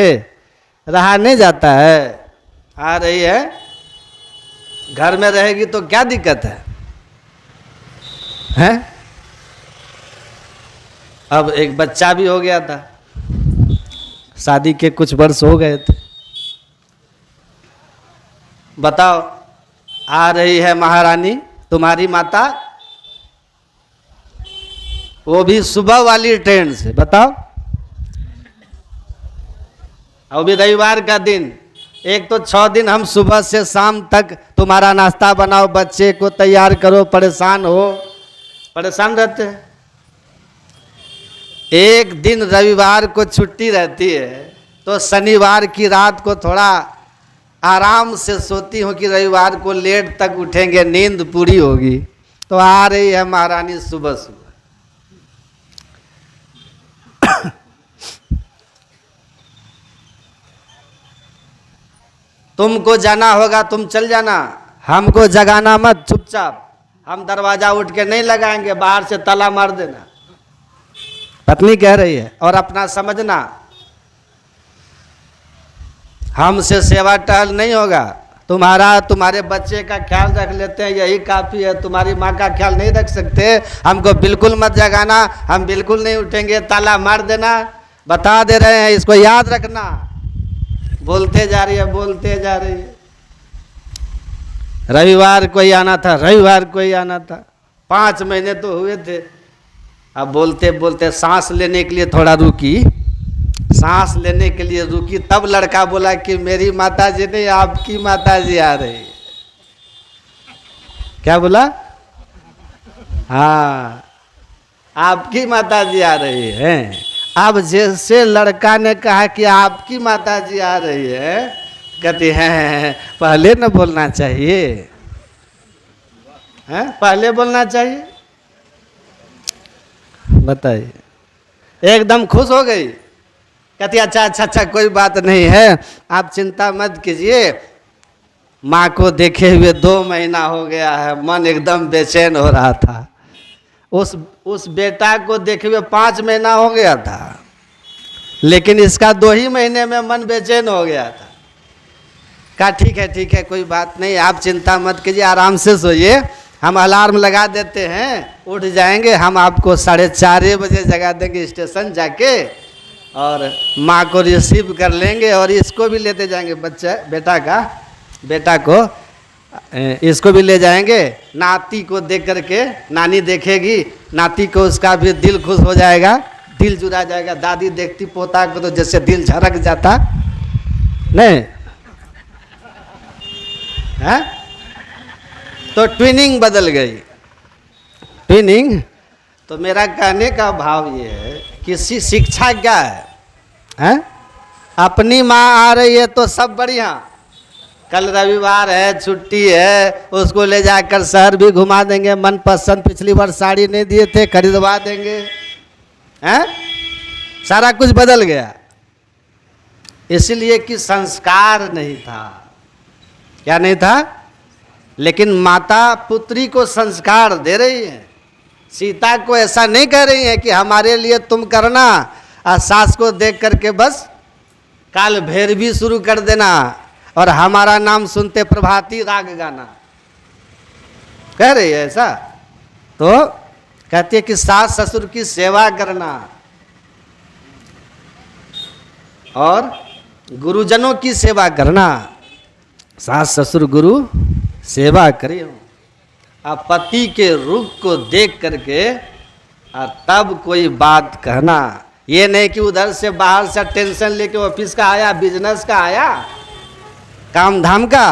रहा नहीं जाता है। आ रही है, घर में रहेगी तो क्या दिक्कत है, हैं? अब एक बच्चा भी हो गया था, शादी के कुछ वर्ष हो गए थे। बताओ, आ रही है महारानी तुम्हारी माता, वो भी सुबह वाली ट्रेन से, बताओ। और भी रविवार का दिन, एक तो 6 दिन हम सुबह से शाम तक तुम्हारा नाश्ता बनाओ, बच्चे को तैयार करो, परेशान रहते हैं। एक दिन रविवार को छुट्टी रहती है तो शनिवार की रात को थोड़ा आराम से सोती हूँ कि रविवार को लेट तक उठेंगे, नींद पूरी होगी। तो आ रही है महारानी सुबह सुबह। तुमको जाना होगा तुम चल जाना, हमको जगाना मत, चुपचाप। हम दरवाजा उठ के नहीं लगाएंगे, बाहर से ताला मार देना। पत्नी कह रही है, और अपना समझना, हमसे सेवा टहल नहीं होगा। तुम्हारे बच्चे का ख्याल रख लेते हैं, यही काफ़ी है। तुम्हारी माँ का ख्याल नहीं रख सकते, हमको बिल्कुल मत जगाना, हम बिल्कुल नहीं उठेंगे, ताला मार देना। बता दे रहे हैं, इसको याद रखना। बोलते जा रही है। रविवार को ही आना था, 5 महीने तो हुए थे। अब बोलते बोलते सांस लेने के लिए थोड़ा रुकी, तब लड़का बोला कि मेरी माताजी नहीं, आपकी माताजी आ रही है। क्या बोला? हाँ, आपकी माताजी आ रही है। अब जैसे लड़का ने कहा कि आपकी माताजी आ रही है, कहती है पहले न बोलना चाहिए, हैं? पहले बोलना चाहिए। बताइए। एकदम खुश हो गई, कहती अच्छा कोई बात नहीं है, आप चिंता मत कीजिए। माँ को देखे हुए 2 महीना हो गया है, मन एकदम बेचैन हो रहा था। उस बेटा को देखे हुए 5 महीना हो गया था, लेकिन इसका 2 ही महीने में मन बेचैन हो गया था। कहा ठीक है कोई बात नहीं, आप चिंता मत कीजिए, आराम से सोइए, हम अलार्म लगा देते हैं, उठ जाएंगे। हम आपको 4:30 बजे जगा देंगे स्टेशन जाके, और माँ को रिसीव कर लेंगे, और इसको भी लेते जाएंगे, बेटा को इसको भी ले जाएंगे। नाती को देख करके नानी देखेगी, नाती को उसका भी दिल खुश हो जाएगा, दिल जुड़ा जाएगा। दादी देखती पोता को तो जैसे दिल झरक जाता, नहीं है? तो ट्विनिंग बदल गई। ट्विनिंग। तो मेरा कहने का भाव ये है कि शिक्षा क्या है? अपनी माँ आ रही है तो सब बढ़िया, कल रविवार है, छुट्टी है, उसको ले जाकर शहर भी घुमा देंगे, मनपसंद पिछली बार साड़ी नहीं दिए थे, खरीदवा देंगे, हैं? सारा कुछ बदल गया, इसलिए कि संस्कार नहीं था। क्या नहीं था? लेकिन माता पुत्री को संस्कार दे रही है। सीता को ऐसा नहीं कह रही है कि हमारे लिए तुम करना, और सास को देख करके बस काल भैरवी शुरू कर देना, और हमारा नाम सुनते प्रभाती राग गाना। कह रही है ऐसा? तो कहती है कि सास ससुर की सेवा करना, और गुरुजनों की सेवा करना। सास ससुर गुरु सेवा करिए, आप पति के रूप को देख करके और तब कोई बात कहना। ये नहीं कि उधर से बाहर से टेंशन लेके ऑफिस का आया, बिजनेस का आया, काम धाम का,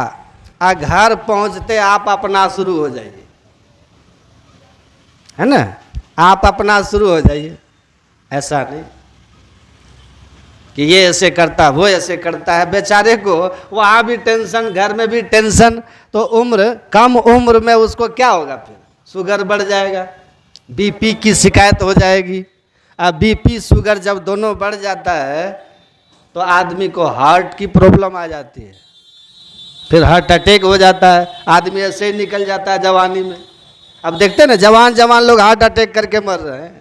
और घर पहुंचते आप अपना शुरू हो जाइए, है ना? आप अपना शुरू हो जाइए। ऐसा नहीं कि ये ऐसे करता, वो ऐसे करता है। बेचारे को वहाँ भी टेंशन, घर में भी टेंशन, तो कम उम्र में उसको क्या होगा? फिर शुगर बढ़ जाएगा, बीपी की शिकायत हो जाएगी। अब बीपी शुगर जब दोनों बढ़ जाता है तो आदमी को हार्ट की प्रॉब्लम आ जाती है, फिर हार्ट अटैक हो जाता है, आदमी ऐसे ही निकल जाता है जवानी में। अब देखते हैं ना, जवान लोग हार्ट अटैक करके मर रहे हैं।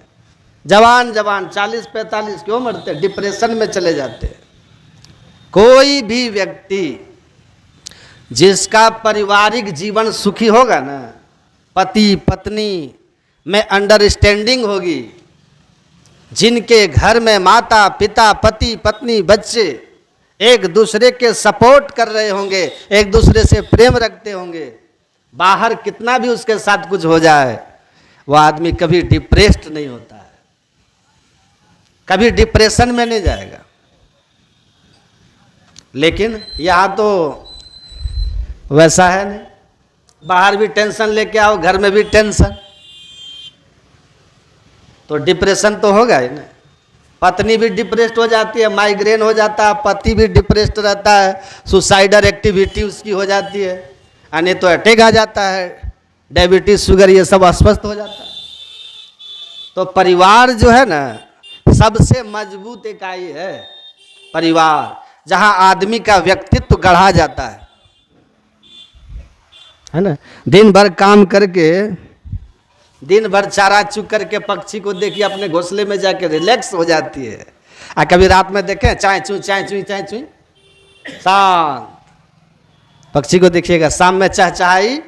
जवान 40-45 क्यों मरते? डिप्रेशन में चले जाते हैं। कोई भी व्यक्ति जिसका पारिवारिक जीवन सुखी होगा ना, पति पत्नी में अंडरस्टैंडिंग होगी, जिनके घर में माता पिता पति पत्नी बच्चे एक दूसरे के सपोर्ट कर रहे होंगे, एक दूसरे से प्रेम रखते होंगे, बाहर कितना भी उसके साथ कुछ हो जाए, वह आदमी कभी डिप्रेस्ड नहीं होता है। कभी डिप्रेशन में नहीं जाएगा। लेकिन यहाँ तो वैसा है नहीं, बाहर भी टेंशन लेके आओ, घर में भी टेंशन, तो डिप्रेशन तो होगा ही ना। पत्नी भी डिप्रेस्ड हो जाती है, माइग्रेन हो जाता है, पति भी डिप्रेस्ड रहता है, सुसाइडल एक्टिविटी उसकी हो जाती है, यानी तो अटैक आ जाता है, डायबिटीज शुगर ये सब अस्वस्थ हो जाता है। तो परिवार जो है ना सबसे मजबूत इकाई है परिवार, जहां आदमी का व्यक्तित्व गढ़ा जाता है ना। दिन भर काम करके, दिन भर चारा चुग करके पक्षी को देखिए अपने घोंसले में जाके रिलैक्स हो जाती है। और कभी रात में देखें चाय चुई चाय चुई चाय चुई, शांत पक्षी को देखिएगा। शाम में चहचहाई,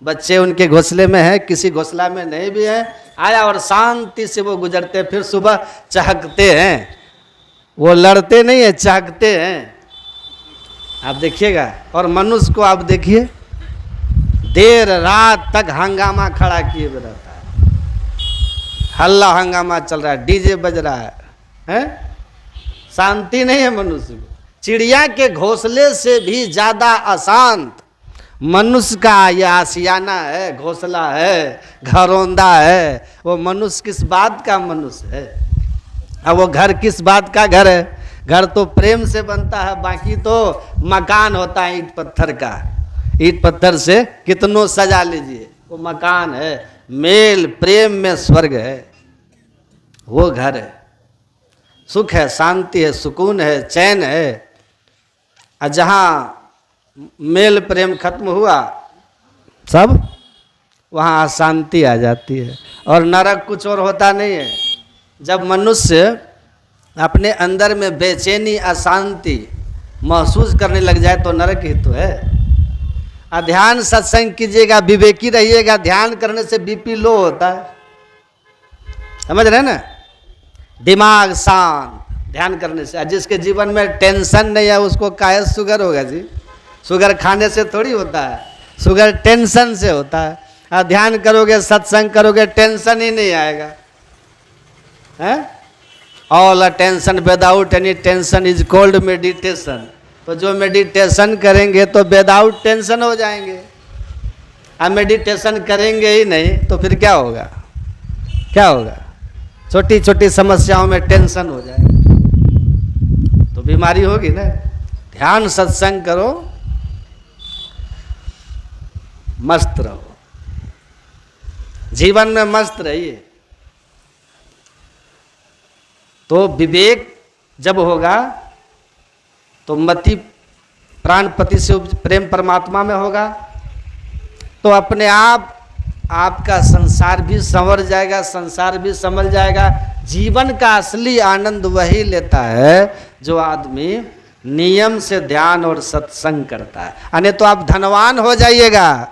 बच्चे उनके घोंसले में है, किसी घोंसला में नहीं भी है, आया और शांति से वो गुजरते हैं। फिर सुबह चहकते हैं, वो लड़ते नहीं है, चहकते हैं। आप देखिएगा। और मनुष्य को आप देखिए, देर रात तक हंगामा खड़ा किए हुए रहता है, हल्ला हंगामा चल रहा है, डीजे बज रहा है? शांति नहीं है मनुष्य को। चिड़िया के घोंसले से भी ज्यादा अशांत मनुष्य का यह आशियाना है, घोंसला है, घरौंदा है। वो मनुष्य किस बात का मनुष्य है? अब वो घर किस बात का घर है? घर तो प्रेम से बनता है, बाकी तो मकान होता है ईंट पत्थर का। ईंट पत्थर से कितनों सजा लीजिए, वो मकान है। मेल प्रेम में स्वर्ग है, वो घर है। सुख है, शांति है, सुकून है, चैन है। और जहाँ मेल प्रेम खत्म हुआ सब, वहाँ अशांति आ जाती है। और नरक कुछ और होता नहीं है। जब मनुष्य अपने अंदर में बेचैनी, अशांति महसूस करने लग जाए तो नरक ही तो है। ध्यान सत्संग कीजिएगा, विवेकी रहिएगा। ध्यान करने से बीपी लो होता है, समझ रहे ना? दिमाग शांत ध्यान करने से। जिसके जीवन में टेंशन नहीं है उसको काहे शुगर होगा जी? शुगर खाने से थोड़ी होता है, शुगर टेंशन से होता है। ध्यान करोगे, सत्संग करोगे, टेंशन ही नहीं आएगा। All tension without any tension is called meditation. तो जो मेडिटेशन करेंगे तो विदाउट टेंशन हो जाएंगे। अब मेडिटेशन करेंगे ही नहीं तो फिर क्या होगा? क्या होगा? छोटी छोटी समस्याओं में टेंशन हो जाए तो बीमारी होगी ना। ध्यान सत्संग करो, मस्त रहो, जीवन में मस्त रहिए। तो विवेक जब होगा तो मति प्राणपति से प्रेम परमात्मा में होगा, तो अपने आप आपका संसार भी संवर जाएगा, संसार भी संभल जाएगा। जीवन का असली आनंद वही लेता है जो आदमी नियम से ध्यान और सत्संग करता है। यानी तो आप धनवान हो जाइएगा,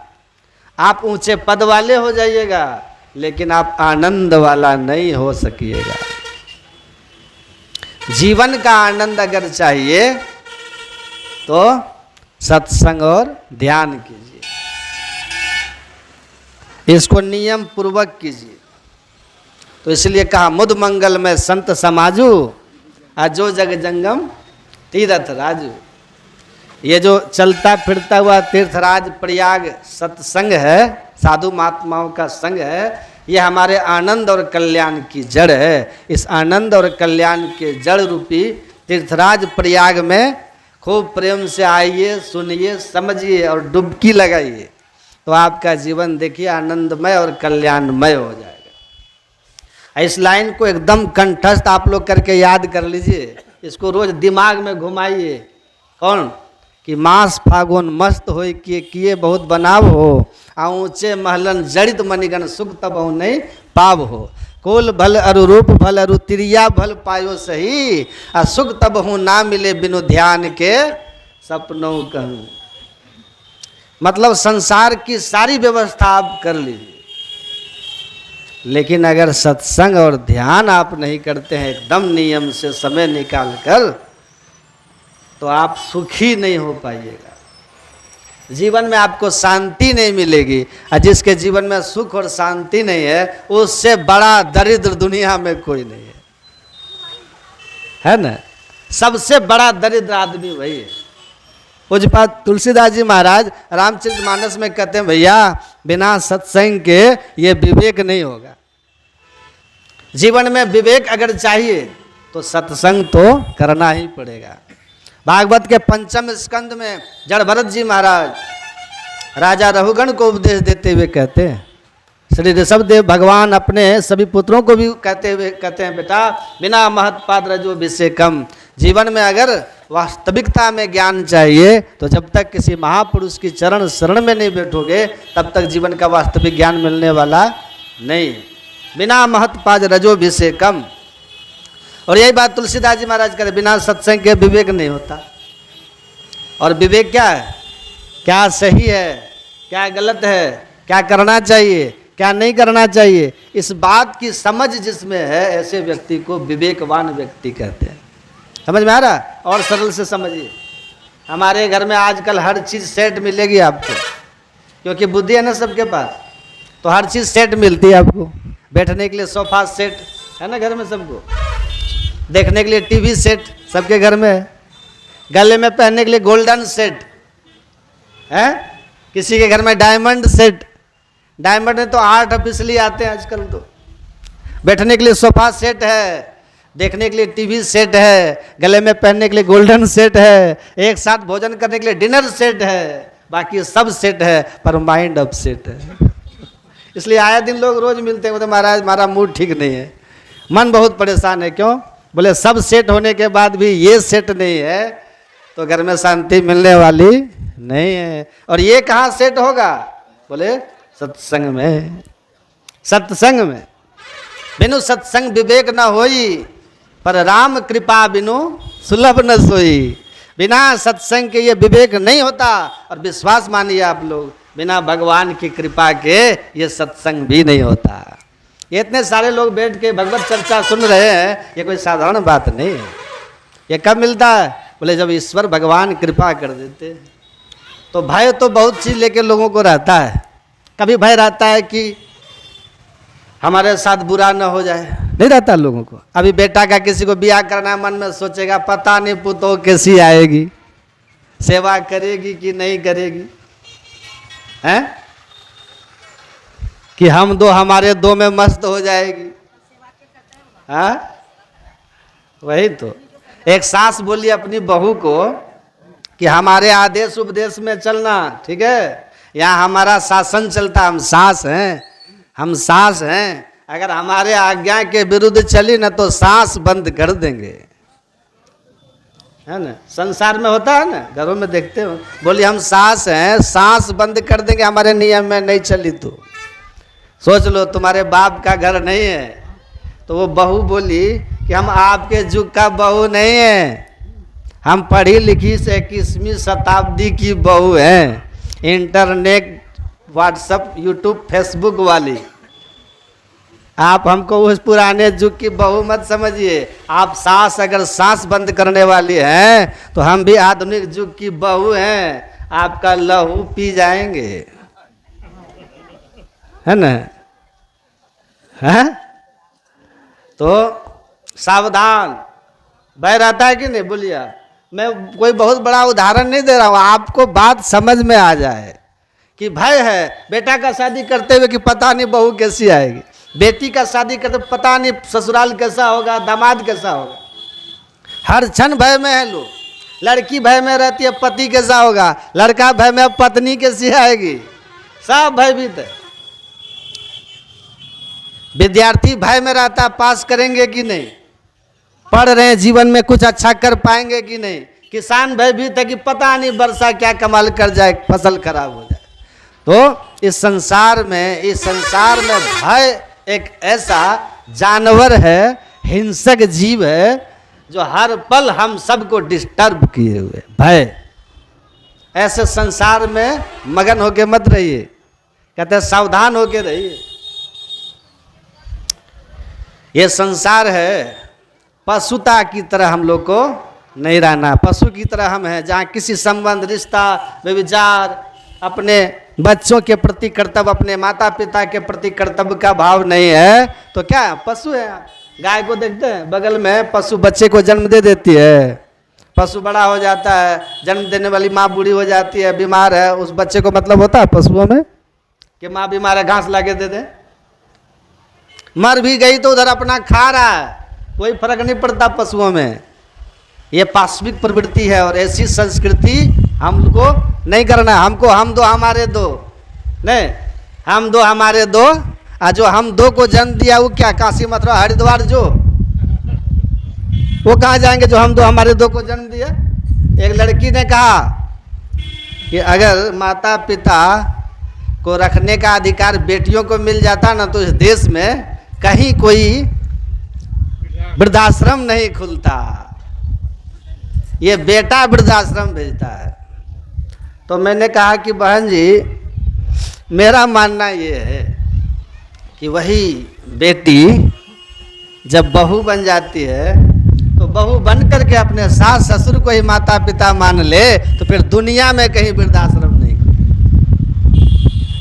आप ऊंचे पद वाले हो जाइएगा, लेकिन आप आनंद वाला नहीं हो सकिएगा। जीवन का आनंद अगर चाहिए तो सत्संग और ध्यान कीजिए, इसको नियम पूर्वक कीजिए। तो इसलिए कहा मुद मंगल में संत समाजू, जो जग जंगम तीर्थ राजू। ये जो चलता फिरता हुआ तीर्थराज प्रयाग सत्संग है, साधु महात्माओं का संग है, ये हमारे आनंद और कल्याण की जड़ है। इस आनंद और कल्याण के जड़ रूपी तीर्थराज प्रयाग में खूब प्रेम से आइए, सुनिए, समझिए और डुबकी लगाइए, तो आपका जीवन देखिए आनंदमय और कल्याणमय हो जाएगा। इस लाइन को एकदम कंठस्थ आप लोग करके याद कर लीजिए, इसको रोज दिमाग में घुमाइए। कौन? कि मास फागुन मस्त होय किए बहुत बनाव हो, आ ऊँचे महलन जड़ित मणिगण सुख तब हो नहीं पाव हो। कोल भल अरु रूप भल अरु तिरिया भल पायो सही, आ सुख तब हूँ ना मिले बिनु ध्यान के सपनों कहूँ। मतलब संसार की सारी व्यवस्था आप कर लीजिए, लेकिन अगर सत्संग और ध्यान आप नहीं करते हैं एकदम नियम से समय निकाल कर, तो आप सुखी नहीं हो पाइएगा। जीवन में आपको शांति नहीं मिलेगी। और जिसके जीवन में सुख और शांति नहीं है, उससे बड़ा दरिद्र दुनिया में कोई नहीं है। है ना। सबसे बड़ा दरिद्र आदमी वही है। पूज्यपाद तुलसीदास जी महाराज रामचरितमानस में कहते हैं, भैया बिना सत्संग के ये विवेक नहीं होगा। जीवन में विवेक अगर चाहिए तो सत्संग तो करना ही पड़ेगा। भागवत के 5वें स्कंद में जड़ भरत जी महाराज राजा रघुगण को उपदेश देते हुए कहते हैं, श्री ऋषभदेव भगवान अपने सभी पुत्रों को भी कहते हैं, बेटा बिना महत्पाद रजो अभिषेकम, जीवन में अगर वास्तविकता में ज्ञान चाहिए तो जब तक किसी महापुरुष की चरण शरण में नहीं बैठोगे तब तक जीवन का वास्तविक ज्ञान मिलने वाला नहीं। बिना महत्पाद रजो अभिषेकम। और यही बात तुलसीदास जी महाराज कहते, बिना सत्संग के विवेक नहीं होता। और विवेक क्या है, क्या सही है, क्या गलत है, क्या करना चाहिए, क्या नहीं करना चाहिए, इस बात की समझ जिसमें है ऐसे व्यक्ति को विवेकवान व्यक्ति कहते हैं। समझ में आ रहा? और सरल से समझिए, हमारे घर में आजकल हर चीज़ सेट मिलेगी आपको, क्योंकि बुद्धि है ना सबके पास, तो हर चीज़ सेट मिलती है आपको। बैठने के लिए सोफा सेट है ना घर में सबको, देखने के लिए टीवी सेट सबके घर में है, गले में पहनने के लिए गोल्डन सेट है, किसी के घर में डायमंड सेट, डायमंड में तो 8 ऑफिसली आते हैं आजकल। तो बैठने के लिए सोफा सेट है, देखने के लिए टीवी सेट है, गले में पहनने के लिए गोल्डन सेट है, एक साथ भोजन करने के लिए डिनर सेट है, बाकी सब सेट है पर माइंड अप सेट है। इसलिए आए दिन लोग रोज मिलते हैं, बोलते महाराज हमारा मूड ठीक नहीं है, मन बहुत परेशान है। क्यों? बोले सब सेट होने के बाद भी ये सेट नहीं है तो घर में शांति मिलने वाली नहीं है। और ये कहाँ सेट होगा? बोले सत्संग में। सत्संग में बिनु सत्संग विवेक न होई, पर राम कृपा बिनु सुलभ न सोई। बिना सत्संग के ये विवेक नहीं होता। और विश्वास मानिए आप लोग, बिना भगवान की कृपा के ये सत्संग भी नहीं होता। ये इतने सारे लोग बैठ के भगवत चर्चा सुन रहे हैं, ये कोई साधारण बात नहीं है। ये कब मिलता है? बोले जब ईश्वर भगवान कृपा कर देते। तो भय तो बहुत चीज़ लेके लोगों को रहता है। कभी भय रहता है कि हमारे साथ बुरा न हो जाए, नहीं रहता लोगों को। अभी बेटा का किसी को ब्याह करना है, मन में सोचेगा पता नहीं पुतो कैसी आएगी, सेवा करेगी कि नहीं करेगी, हैं? कि हम दो हमारे दो में मस्त हो जाएगी। हाँ वही तो। एक सास बोली अपनी बहू को कि हमारे आदेश उपदेश में चलना, ठीक है, यहाँ हमारा शासन चलता, हम सास हैं, हम सास हैं, अगर हमारे आज्ञा के विरुद्ध चली ना तो सांस बंद कर देंगे, है ना। संसार में होता है ना, घरों में देखते हो, बोली हम सास हैं, सांस बंद कर देंगे हमारे नियम में नहीं चली तो। सोच लो तुम्हारे बाप का घर नहीं है, तो वो बहू बोली कि हम आपके युग का बहू नहीं है, हम पढ़ी लिखी से 21वीं शताब्दी की बहू हैं, इंटरनेट व्हाट्सएप यूट्यूब फेसबुक वाली। आप हमको उस पुराने युग की बहू मत समझिए। आप सास अगर सांस बंद करने वाली हैं तो हम भी आधुनिक युग की बहू हैं, आपका लहू पी जाएंगे, है ना। है तो सावधान। भय रहता है कि नहीं? बोलिए आप। मैं कोई बहुत बड़ा उदाहरण नहीं दे रहा हूँ, आपको बात समझ में आ जाए कि भय है। बेटा का शादी करते हुए कि पता नहीं बहू कैसी आएगी, बेटी का शादी करते पता नहीं ससुराल कैसा होगा, दामाद कैसा होगा। हर क्षण भय में है लोग। लड़की भय में रहती है पति कैसा होगा, लड़का भय में पत्नी कैसी आएगी, सब भयभीत है। विद्यार्थी भय में रहता पास करेंगे कि नहीं, पढ़ रहे हैं जीवन में कुछ अच्छा कर पाएंगे कि नहीं। किसान भयभीत है कि पता नहीं वर्षा क्या कमाल कर जाए, फसल खराब हो जाए। तो इस संसार में भय एक ऐसा जानवर है, हिंसक जीव है, जो हर पल हम सबको डिस्टर्ब किए हुए। भय ऐसे संसार में मगन होके मत रहिए, कहते हैं सावधान होके रहिए। ये संसार है, पशुता की तरह हम लोग को नहीं रहना। पशु की तरह हम हैं, जहाँ किसी संबंध, रिश्ता, व्यभिचार, अपने बच्चों के प्रति कर्तव्य, अपने माता पिता के प्रति कर्तव्य का भाव नहीं है, तो क्या पशु है। गाय को देखते हैं बगल में पशु बच्चे को जन्म दे देती है, पशु बड़ा हो जाता है, जन्म देने वाली माँ बूढ़ी हो जाती है, बीमार है, उस बच्चे को मतलब होता है पशुओं में कि माँ बीमार है घास ला के दे दे। मर भी गई तो उधर अपना खा रहा है, कोई फर्क नहीं पड़ता पशुओं में। ये पाश्विक प्रवृत्ति है और ऐसी संस्कृति हमको नहीं करना है। हमको हम दो हमारे दो नहीं, हम दो हमारे दो, और जो हम दो को जन्म दिया वो क्या काशी मथुरा हरिद्वार जो वो कहाँ जाएंगे जो हम दो हमारे दो को जन्म दिया। एक लड़की ने कहा कि अगर माता पिता को रखने का अधिकार बेटियों को मिल जाता ना तो इस देश में कहीं कोई वृद्धाश्रम नहीं खुलता, ये बेटा वृद्धाश्रम भेजता है। तो मैंने कहा कि बहन जी मेरा मानना ये है कि वही बेटी जब बहू बन जाती है तो बहू बन करके अपने सास ससुर को ही माता पिता मान ले तो फिर दुनिया में कहीं वृद्धाश्रम नहीं।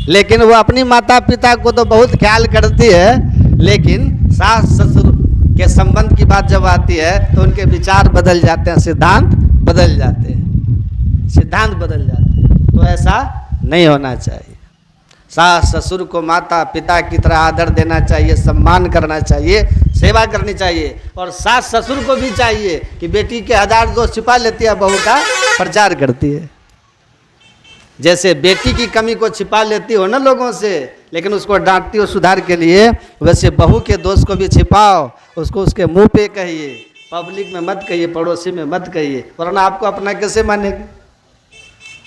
लेकिन वो अपनी माता पिता को तो बहुत ख्याल करती है, लेकिन सास ससुर के संबंध की बात जब आती है तो उनके विचार बदल जाते हैं, सिद्धांत बदल जाते हैं, सिद्धांत बदल जाते हैं। तो ऐसा नहीं होना चाहिए। सास ससुर को माता पिता की तरह आदर देना चाहिए, सम्मान करना चाहिए, सेवा करनी चाहिए। और सास ससुर को भी चाहिए कि बेटी के हजार दोष छिपा लेती है, बहू का प्रचार करती है। जैसे बेटी की कमी को छिपा लेती हो ना लोगों से, लेकिन उसको डांटती हो सुधार के लिए, वैसे बहू के दोष को भी छिपाओ, उसको उसके मुंह पे कहिए, पब्लिक में मत कहिए, पड़ोसी में मत कहिए, वरना आपको अपना कैसे मानेगी।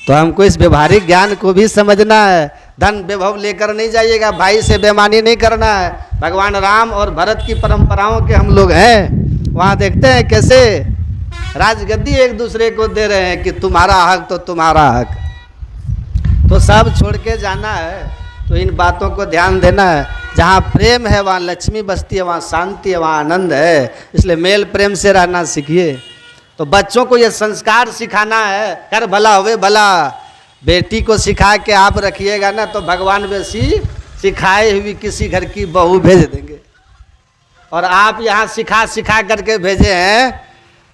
तो हमको इस व्यवहारिक ज्ञान को भी समझना है। धन वैभव लेकर नहीं जाइएगा, भाई से बेईमानी नहीं करना है। भगवान राम और भरत की परंपराओं के हम लोग हैं, वहाँ देखते हैं कैसे राजगद्दी एक दूसरे को दे रहे हैं कि तुम्हारा हक तो तुम्हारा हक। तो सब छोड़ के जाना है, तो इन बातों को ध्यान देना है। जहाँ प्रेम है वहाँ लक्ष्मी बसती है, वहाँ शांति है, वहाँ आनंद है। इसलिए मेल प्रेम से रहना सीखिए। तो बच्चों को ये संस्कार सिखाना है, कर भला होवे भला। बेटी को सिखा के आप रखिएगा ना तो भगवान वैसी सिखाए हुई किसी घर की बहू भेज देंगे। और आप यहाँ सिखा सिखा करके भेजे हैं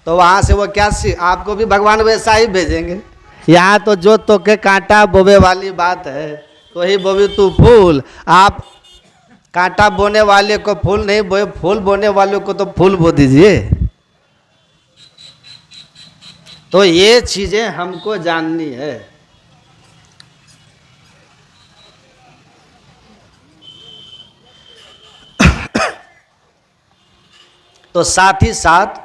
तो वहाँ से वो क्या आपको भी भगवान वैसा ही भेजेंगे। यहाँ तो जो तो के कांटा बोवे वाली बात है, तो ही बोवी तू फूल। आप कांटा बोने वाले को फूल नहीं बोए, फूल बोने वाले को तो फूल बो दीजिए। तो ये चीजें हमको जाननी है। तो साथ ही साथ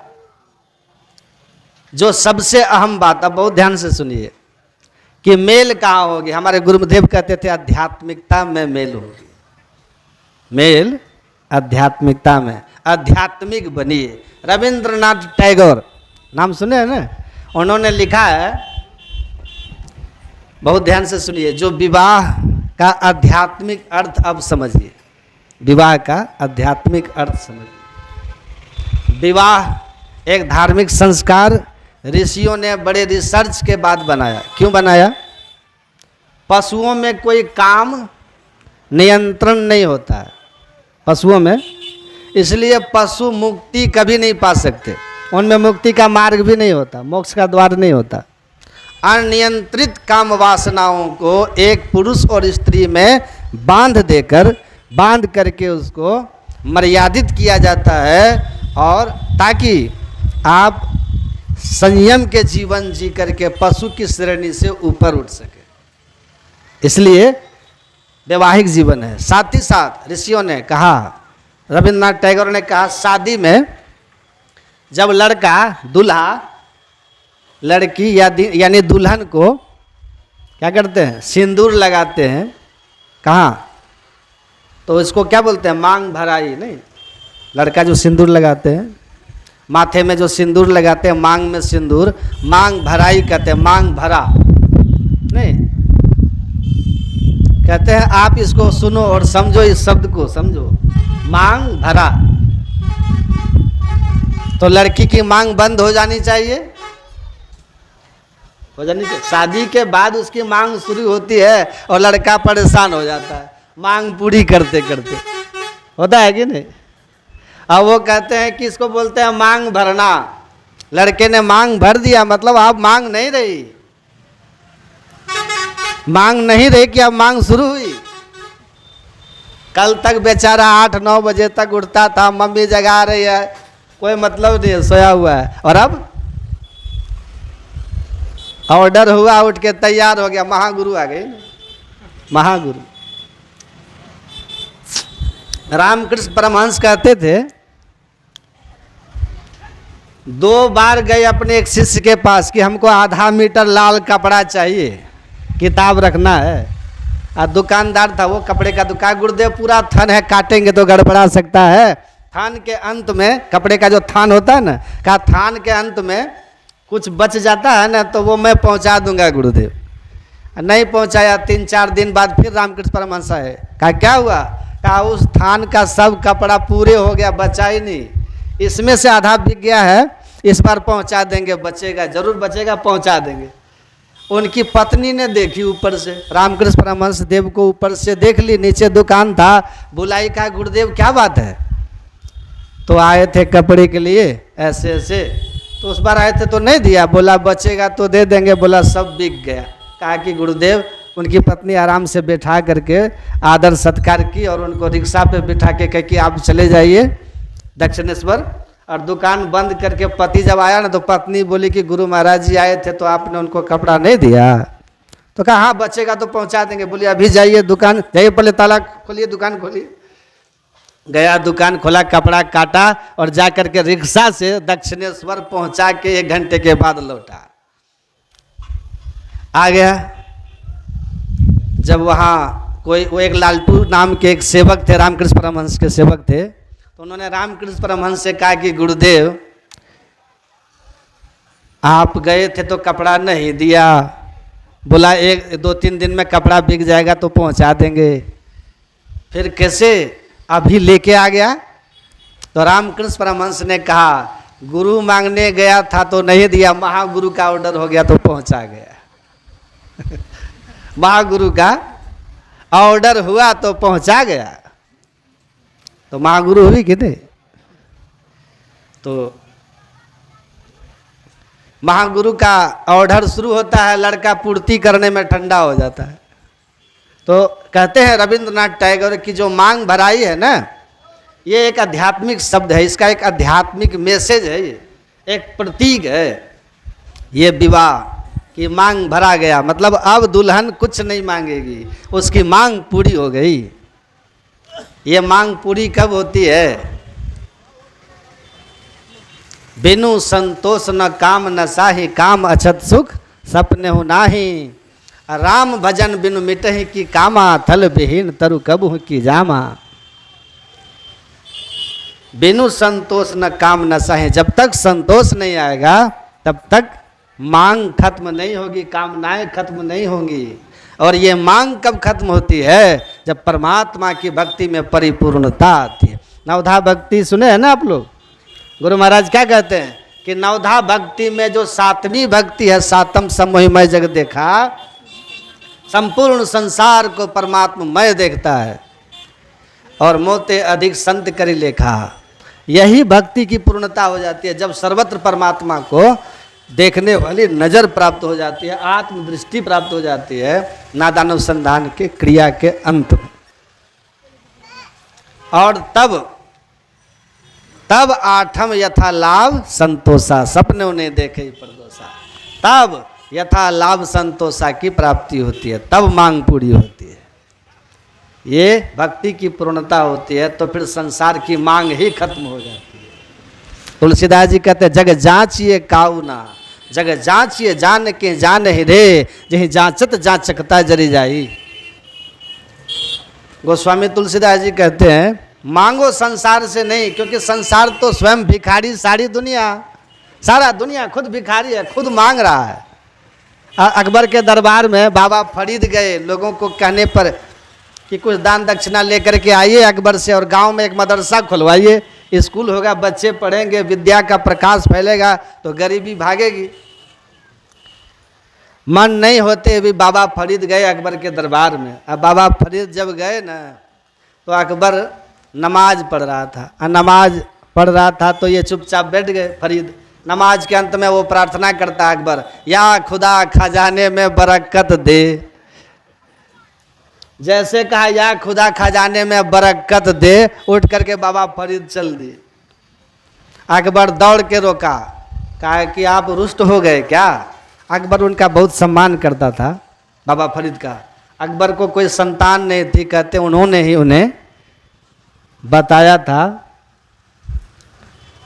जो सबसे अहम बात, अब बहुत ध्यान से सुनिए, कि मेल कहाँ होगी। हमारे गुरुदेव कहते थे आध्यात्मिकता में मेल होगी। मेल आध्यात्मिकता में, आध्यात्मिक बनिए। रविंद्रनाथ टैगोर नाम सुने हैं ना, उन्होंने लिखा है, बहुत ध्यान से सुनिए, जो विवाह का आध्यात्मिक अर्थ अब समझिए। विवाह का आध्यात्मिक अर्थ समझिए। विवाह एक धार्मिक संस्कार ऋषियों ने बड़े रिसर्च के बाद बनाया। क्यों बनाया? पशुओं में कोई काम नियंत्रण नहीं होता है पशुओं में, इसलिए पशु मुक्ति कभी नहीं पा सकते। उनमें मुक्ति का मार्ग भी नहीं होता, मोक्ष का द्वार नहीं होता। अनियंत्रित काम वासनाओं को एक पुरुष और स्त्री में बांध करके उसको मर्यादित किया जाता है, और ताकि आप संयम के जीवन जी करके पशु की श्रेणी से ऊपर उठ सके। इसलिए वैवाहिक जीवन है। साथ ही साथ ऋषियों ने कहा, रविंद्रनाथ टैगोर ने कहा, शादी में जब लड़का दूल्हा लड़की यानी दुल्हन को क्या करते हैं, सिंदूर लगाते हैं। कहाँ? तो इसको क्या बोलते हैं, मांग भराई। नहीं, लड़का जो सिंदूर लगाते हैं, माथे में जो सिंदूर लगाते हैं, मांग में सिंदूर, मांग भराई कहते हैं। मांग भरा नहीं कहते हैं। आप इसको सुनो और समझो, इस शब्द को समझो, मांग भरा। तो लड़की की मांग बंद हो जानी चाहिए, हो जानी चाहिए। शादी के बाद उसकी मांग शुरू होती है और लड़का परेशान हो जाता है मांग पूरी करते करते। होता है कि नहीं? अब वो कहते हैं कि इसको बोलते हैं मांग भरना। लड़के ने मांग भर दिया, मतलब अब मांग नहीं रही, मांग नहीं रही कि अब मांग शुरू हुई। कल तक बेचारा 8-9 बजे तक उठता था, मम्मी जगा रही है, कोई मतलब नहीं है, सोया हुआ है, और अब ऑर्डर हुआ, उठ के तैयार हो गया, महागुरु आ गए, महागुरु। रामकृष्ण परमहंस कहते थे, 2 बार गए अपने एक शिष्य के पास कि हमको आधा मीटर लाल कपड़ा चाहिए, किताब रखना है। और दुकानदार था, वो कपड़े का दुकान, गुरुदेव पूरा थन है, काटेंगे तो गड़बड़ा सकता है। थान के अंत में, कपड़े का जो थान होता है ना, का थान के अंत में कुछ बच जाता है ना, तो वो मैं पहुंचा दूंगा गुरुदेव। नहीं पहुंचाया, 3-4 दिन बाद फिर रामकृष्ण परमहंस आए, कहा क्या हुआ? कहा उस थान का सब कपड़ा पूरे हो गया, बचा ही नहीं, इसमें से आधा बिक गया है, इस बार पहुंचा देंगे, बचेगा जरूर बचेगा, पहुंचा देंगे। उनकी पत्नी ने देखी ऊपर से, रामकृष्ण परमहंस देव को ऊपर से देख ली, नीचे दुकान था, बुलाई, कहा गुरुदेव क्या बात है? तो आए थे कपड़े के लिए ऐसे ऐसे, तो उस बार आए थे तो नहीं दिया, बोला बचेगा तो दे देंगे, बोला सब बिक गया। कहा कि गुरुदेव, उनकी पत्नी आराम से बैठा करके आदर सत्कार की और उनको रिक्शा पे बिठा के कह कि आप चले जाइए दक्षिणेश्वर, और दुकान बंद करके पति जब आया ना, तो पत्नी बोली कि गुरु महाराज जी आए थे तो आपने उनको कपड़ा नहीं दिया। तो कहा हाँ बचेगा तो पहुंचा देंगे। बोली अभी जाइए दुकान, जाइए पहले ताला खोलिए, दुकान खोलिए। गया, दुकान खोला, कपड़ा काटा और जा करके रिक्शा से दक्षिणेश्वर पहुंचा के 1 घंटे के बाद लौटा। आ गया, जब वहाँ कोई, वो एक लालटू नाम के एक सेवक थे, रामकृष्ण परमहंस के सेवक थे, तो उन्होंने रामकृष्ण परमहंस से कहा कि गुरुदेव आप गए थे तो कपड़ा नहीं दिया, बोला 1-2-3 दिन में कपड़ा बिक जाएगा तो पहुंचा देंगे, फिर कैसे अभी लेके आ गया? तो रामकृष्ण परमहंस ने कहा गुरु मांगने गया था तो नहीं दिया, महागुरु का ऑर्डर हो गया तो पहुंचा गया। महागुरु का ऑर्डर हुआ तो पहुंचा गया, तो महागुरु हुई कि नहीं? तो महागुरु का ऑर्डर शुरू होता है, लड़का पूर्ति करने में ठंडा हो जाता है। तो कहते हैं रविंद्रनाथ टैगोर की जो मांग भराई है ना, ये एक आध्यात्मिक शब्द है, इसका एक आध्यात्मिक मैसेज है, ये एक प्रतीक है। ये विवाह की मांग भरा गया, मतलब अब दुल्हन कुछ नहीं मांगेगी, उसकी मांग पूरी हो गई। ये मांग पूरी कब होती है? बिनु संतोष न काम न साही, काम अछत सुख सपने हो नाही। राम भजन बिनु मिटहि की कामा, थल विहीन तरु कबहु की जामा। बिनु संतोष न काम न साही, जब तक संतोष नहीं आएगा तब तक मांग खत्म नहीं होगी, कामनाएं खत्म नहीं होंगी। और ये मांग कब खत्म होती है? जब परमात्मा की भक्ति में परिपूर्णता आती है। नवधा भक्ति सुने हैं ना आप लोग? गुरु महाराज क्या कहते हैं कि नवधा भक्ति में जो 7वीं भक्ति है, सातम समोहिमय जग देखा, संपूर्ण संसार को परमात्ममय देखता है, और मोते अधिक संत करी लेखा। यही भक्ति की पूर्णता हो जाती है जब सर्वत्र परमात्मा को देखने वाली नज़र प्राप्त हो जाती है, आत्मदृष्टि प्राप्त हो जाती है नादानुसंधान के क्रिया के अंत में। और तब 8म यथा लाभ संतोषा, सपने उन्हें देखे प्रदोषा, तब यथा लाभ संतोषा की प्राप्ति होती है, तब मांग पूरी होती है। ये भक्ति की पूर्णता होती है, तो फिर संसार की मांग ही खत्म हो जाती है। तुलसीदास जी कहते हैं जग जांचिए काऊ ना, जग जांचिए जान के जान ही रे, जही जांचत जांचकता जरी जाई। गोस्वामी तुलसीदास जी कहते हैं मांगो संसार से नहीं, क्योंकि संसार तो स्वयं भिखारी, सारी दुनिया, सारा दुनिया खुद भिखारी है, खुद मांग रहा है। अकबर के दरबार में बाबा फरीद गए लोगों को कहने पर कि कुछ दान दक्षिणा लेकर के आइए अकबर से, और गांव में एक मदरसा खुलवाइए, स्कूल होगा, बच्चे पढ़ेंगे, विद्या का प्रकाश फैलेगा तो गरीबी भागेगी। मन नहीं होते भी बाबा फरीद गए अकबर के दरबार में। अब बाबा फरीद जब गए ना, तो अकबर नमाज पढ़ रहा था, और नमाज पढ़ रहा था तो ये चुपचाप बैठ गए फरीद। नमाज के अंत में वो प्रार्थना करता अकबर, या खुदा खजाने में बरकत दे। जैसे कहा या खुदा खजाने में बरकत दे, उठ करके बाबा फरीद चल दिए। अकबर दौड़ के रोका, कहा कि आप रुष्ट हो गए क्या? अकबर उनका बहुत सम्मान करता था, बाबा फरीद का। अकबर को कोई संतान नहीं थी, कहते उन्होंने ही उन्हें बताया था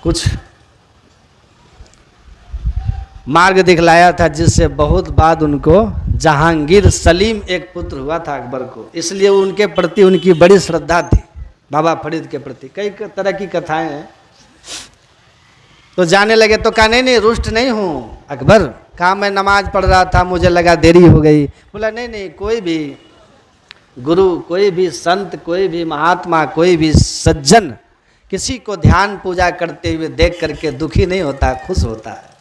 कुछ मार्ग दिखलाया था, जिससे बहुत बाद उनको जहांगीर सलीम एक पुत्र हुआ था अकबर को। इसलिए उनके प्रति उनकी बड़ी श्रद्धा थी, बाबा फरीद के प्रति। कई तरह की कथाएं हैं। तो जाने लगे तो कहा नहीं रुष्ट नहीं हूँ अकबर। कहा मैं नमाज पढ़ रहा था, मुझे लगा देरी हो गई। बोला नहीं कोई भी गुरु, कोई भी संत, कोई भी महात्मा, कोई भी सज्जन किसी को ध्यान पूजा करते हुए देख करके दुखी नहीं होता, खुश होता है।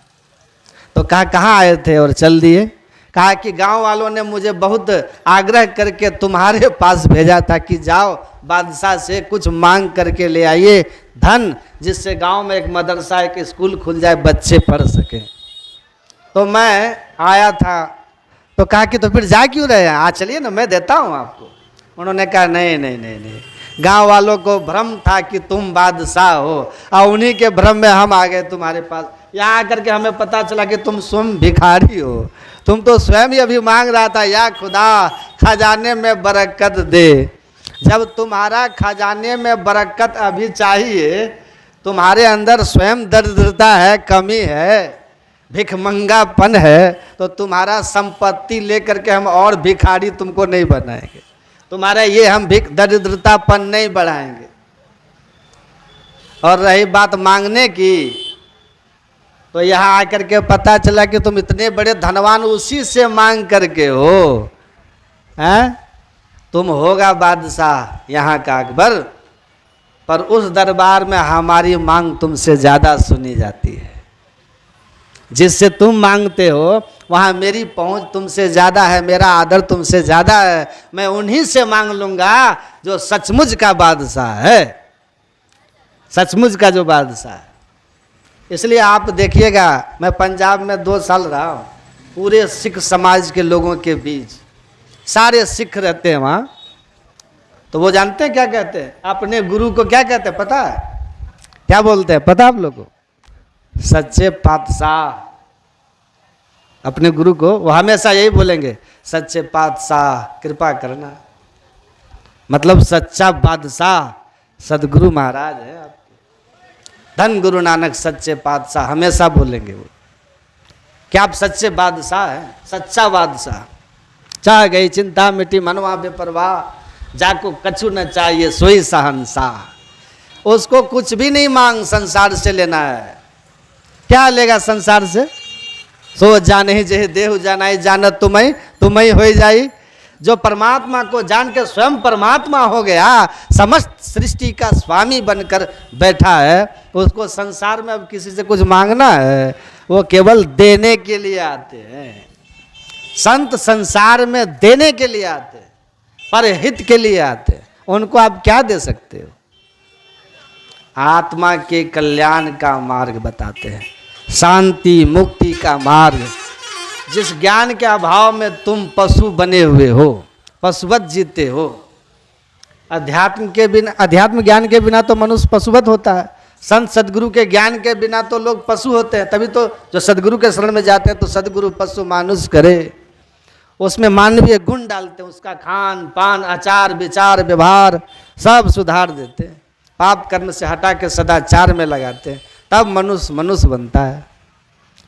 तो कहा कहाँ आए थे और चल दिए? कहा कि गांव वालों ने मुझे बहुत आग्रह करके तुम्हारे पास भेजा था कि जाओ बादशाह से कुछ मांग करके ले आइए धन, जिससे गांव में एक मदरसा, एक स्कूल खुल जाए, बच्चे पढ़ सके। तो मैं आया था। तो कहा कि तो फिर जा क्यों रहे हैं, आ चलिए ना, मैं देता हूँ आपको। उन्होंने कहा नहीं, गांव वालों को भ्रम था कि तुम बादशाह हो, और उन्हीं के भ्रम में हम आ गए तुम्हारे पास। यहाँ आकर के हमें पता चला कि तुम स्वयं भिखारी हो। तुम तो स्वयं ही अभी मांग रहा था, या खुदा खजाने में बरकत दे। जब तुम्हारा खजाने में बरकत अभी चाहिए, तुम्हारे अंदर स्वयं दरिद्रता है, कमी है, भिखमंगापन है, तो तुम्हारा संपत्ति लेकर के हम और भिखारी तुमको नहीं बनाएंगे, तुम्हारा ये हम दरिद्रतापन नहीं बढ़ाएंगे। और रही बात मांगने की, तो यहाँ आकर के पता चला कि तुम इतने बड़े धनवान उसी से मांग करके हो, हैं? तुम होगा बादशाह यहाँ का अकबर, पर उस दरबार में हमारी मांग तुमसे ज़्यादा सुनी जाती है। जिससे तुम मांगते हो वहाँ मेरी पहुँच तुमसे ज़्यादा है, मेरा आदर तुमसे ज़्यादा है। मैं उन्हीं से मांग लूँगा जो सचमुच का बादशाह है, सचमुच का जो बादशाह है। इसलिए आप देखिएगा, मैं पंजाब में 2 साल रहा हूँ, पूरे सिख समाज के लोगों के बीच सारे सिख रहते हैं वहाँ। तो वो जानते हैं क्या कहते हैं, अपने गुरु को क्या कहते हैं पता है? क्या बोलते हैं पता आप लोगों को? सच्चे पातशाह। अपने गुरु को वो हमेशा यही बोलेंगे, सच्चे पातशाह कृपा करना। मतलब सच्चा बादशाह सदगुरु महाराज है आपके, धन गुरु नानक सच्चे पातशाह, हमेशा बोलेंगे वो। क्या आप सच्चे बादशाह हैं? सच्चा बादशाह। चाह गई चिंता मिटी मनवा बेपरवाह, जाको कछु न चाहिए सोई शहंशाह। उसको कुछ भी नहीं मांग संसार से लेना है। क्या लेगा संसार से? सो जाने ही जही देहु जानाई, जानत तुम्हें हो जाई। जो परमात्मा को जान के स्वयं परमात्मा हो गया, समस्त सृष्टि का स्वामी बनकर बैठा है, उसको संसार में अब किसी से कुछ मांगना है? वो केवल देने के लिए आते हैं। संत संसार में देने के लिए आते हैं, पर हित के लिए आते हैं। उनको आप क्या दे सकते हो? आत्मा के कल्याण का मार्ग बताते हैं, शांति मुक्ति का मार्ग। जिस ज्ञान के अभाव में तुम पशु बने हुए हो, पशुवत जीते हो। अध्यात्म ज्ञान के बिना तो मनुष्य पशुवत होता है। संत सदगुरु के ज्ञान के बिना तो लोग पशु होते हैं। तभी तो जो सदगुरु के शरण में जाते हैं तो सदगुरु पशु मानुष करे, उसमें मानवीय गुण डालते हैं। उसका खान पान, आचार विचार व्यवहार सब सुधार देते हैं। पाप कर्म से हटा के सदाचार में लगाते हैं, तब मनुष्य बनता है।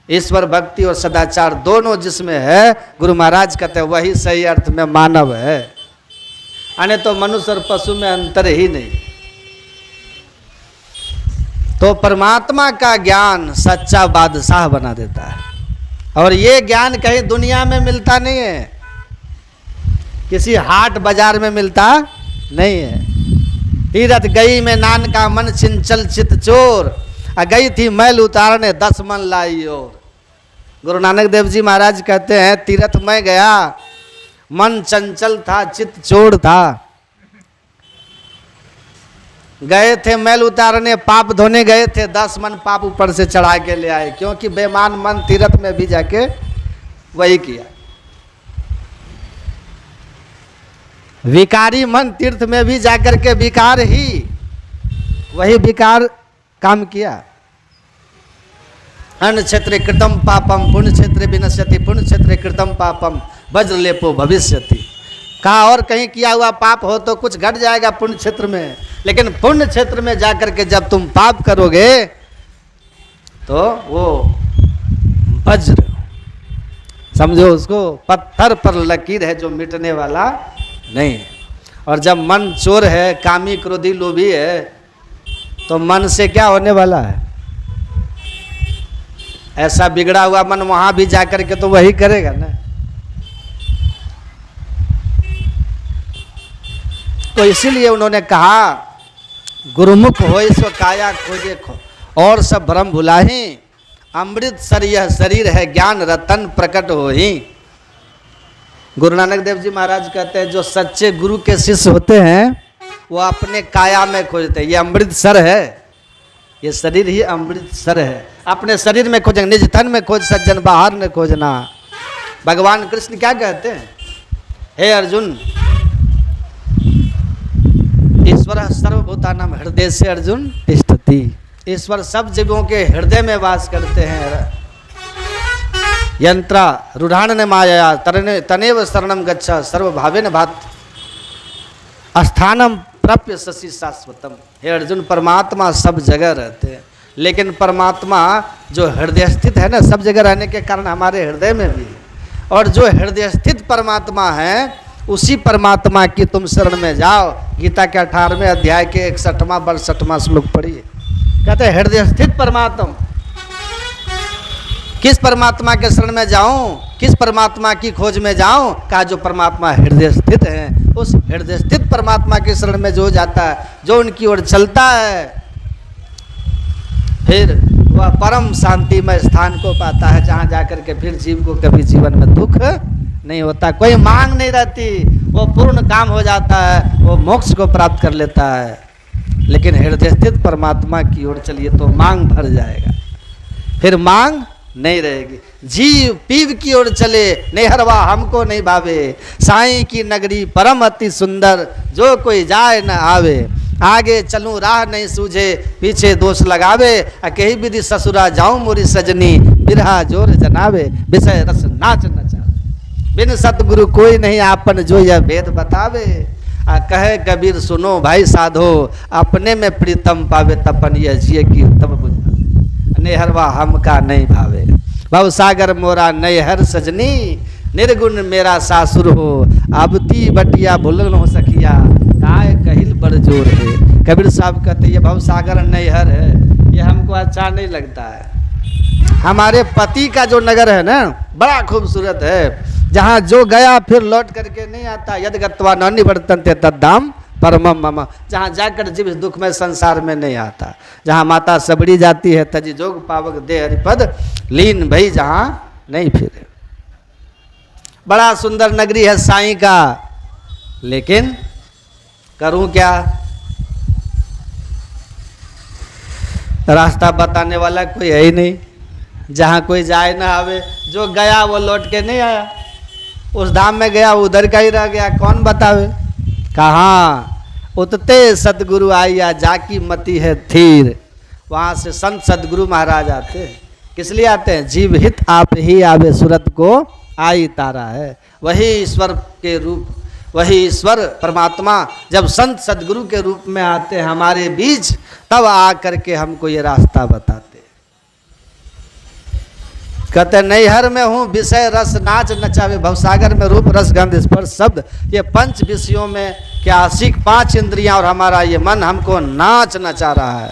ईश्वर भक्ति और सदाचार दोनों जिसमें है, गुरु महाराज कहते हैं वही सही अर्थ में मानव है। अने तो मनुष्य और पशु में अंतर ही नहीं। तो परमात्मा का ज्ञान सच्चा बादशाह बना देता है। और ये ज्ञान कहीं दुनिया में मिलता नहीं है, किसी हाट बाजार में मिलता नहीं है। तीरथ गई में नान का मन चिंचल चित चोर, गई थी मैल उतारने 10 मन लाई और। गुरु नानक देव जी महाराज कहते हैं, तीरथ में गया, मन चंचल था, चित चोर था। गए थे मैल उतारने, पाप धोने गए थे, 10 मन पाप ऊपर से चढ़ा के ले आए, क्योंकि बेईमान मन तीर्थ में भी जाके वही किया। विकारी मन तीर्थ में भी जाकर के विकार ही वही विकार काम किया। अन्न क्षेत्रे कृतम पापम पुण्य क्षेत्रे विनश्यति, पुण्य क्षेत्रे कृतम पापम वज्रलेपो भविष्यति। कहा और कहीं किया हुआ पाप हो तो कुछ घट जाएगा पुण्य क्षेत्र में, लेकिन पुण्य क्षेत्र में जाकर के जब तुम पाप करोगे तो वो वज्र, समझो उसको, पत्थर पर लकीर है जो मिटने वाला नहीं है। और जब मन चोर है, कामी क्रोधी लोभी है, तो मन से क्या होने वाला है? ऐसा बिगड़ा हुआ मन वहां भी जाकर के तो वही करेगा ना। तो इसीलिए उन्होंने कहा गुरुमुख होय सो काया खोजे खो, और सब भ्रम भुलाही, अमृत सर यह शरीर है ज्ञान रतन प्रकट होही। गुरु नानक देव जी महाराज कहते हैं जो सच्चे गुरु के शिष्य होते हैं वो अपने काया में खोजते हैं। ये अमृत सर है, ये शरीर ही अमृत सर है। अपने शरीर में खोजेंगे, निज तन में खोज सज्जन बाहर न खोजना। भगवान कृष्ण क्या कहते हैं? हे अर्जुन, ईश्वर सर्वभूतानां हृदय से अर्जुन तिष्ठति। ईश्वर सब जीवों के हृदय में वास करते हैं। यंत्रा रूढ़ान ने माया तनेव शरणम गच्छ सर्वभावेन भात स्थानम प्राप्य शशि शाश्वतम। हे अर्जुन, परमात्मा सब जगह रहते हैं, लेकिन परमात्मा जो हृदय स्थित है ना, सब जगह रहने के कारण हमारे हृदय में भी है। और जो हृदय स्थित परमात्मा है उसी परमात्मा की तुम शरण में जाओ। गीता के 18वें अध्याय के 61वां 62वां श्लोक पढ़िए। कहते हैं हृदय स्थित परमात्मा। किस परमात्मा के शरण में जाऊं, किस परमात्मा की खोज में जाऊं? कहा जो परमात्मा हृदय स्थित है, उस हृदय स्थित परमात्मा के शरण में जो जाता है, जो उनकी ओर चलता है, फिर वह परम शांतिमय स्थान को पाता है, जहां जाकर के फिर जीव को कभी जीवन में दुख नहीं होता, कोई मांग नहीं रहती, वो पूर्ण काम हो जाता है, वो मोक्ष को प्राप्त कर लेता है। लेकिन हृदय स्थित परमात्मा की ओर चलिए तो मांग भर जाएगा, फिर मांग नहीं रहेगी। जीव पीव की ओर चले, नेहरवा हमको नहीं भावे, साईं की नगरी परम अति सुंदर, जो कोई जाए न आवे। आगे चलूं राह नहीं सूझे, पीछे दोष लगावे, अकेही विधि ससुरा जाऊं मोरी सजनी, बिरहा जोर जनावे, विषय रस नाच नचावे। बिन सतगुरु कोई नहीं आपन, जो यह भेद बतावे। कहे कबीर सुनो भाई साधो, अपने में प्रीतम पावे, तपन यह जिए की तब बुझा। नेहरवा हम का नहीं भावे, भव सागर मोरा नैहर सजनी, निर्गुण मेरा सासुर हो, आबती बटिया भूलन हो सखिया, काय कहिल बड़ जोर है। कबीर साहब कहते ये भव सागर नैहर है, ये हमको अच्छा नहीं लगता है। हमारे पति का जो नगर है ना, बड़ा खूबसूरत है, जहाँ जो गया फिर लौट करके नहीं आता। यद गत्वा न निवर्तन्ते तद्धाम परमम मम, जहाँ जाकर जीव दुख में संसार में नहीं आता। जहाँ माता सबड़ी जाती है, तजी जोग पावक दे हरिपद लीन भई, जहाँ नहीं फिरे। बड़ा सुंदर नगरी है साईं का, लेकिन करूं क्या? रास्ता बताने वाला कोई है ही नहीं, जहाँ कोई जाए ना आवे। जो गया वो लौट के नहीं आया, उस धाम में गया उधर का ही रह गया, कौन बतावे? कहाँ उतते सदगुरु आइया, जाकी मति है थीर। वहाँ से संत सदगुरु महाराज आते हैं। किस लिए आते हैं? जीव हित आप ही आवे, सूरत को आई तारा है। वही ईश्वर के रूप, वही ईश्वर परमात्मा जब संत सदगुरु के रूप में आते हैं हमारे बीच, तब आ करके हमको ये रास्ता बताते। कहते नैहर में हूँ विषय रस नाच नचावे, भवसागर में रूप रस गंध स्पर्श शब्द, ये 5 विषयों में क्या आशिक 5 इंद्रियां और हमारा ये मन हमको नाच नचा रहा है।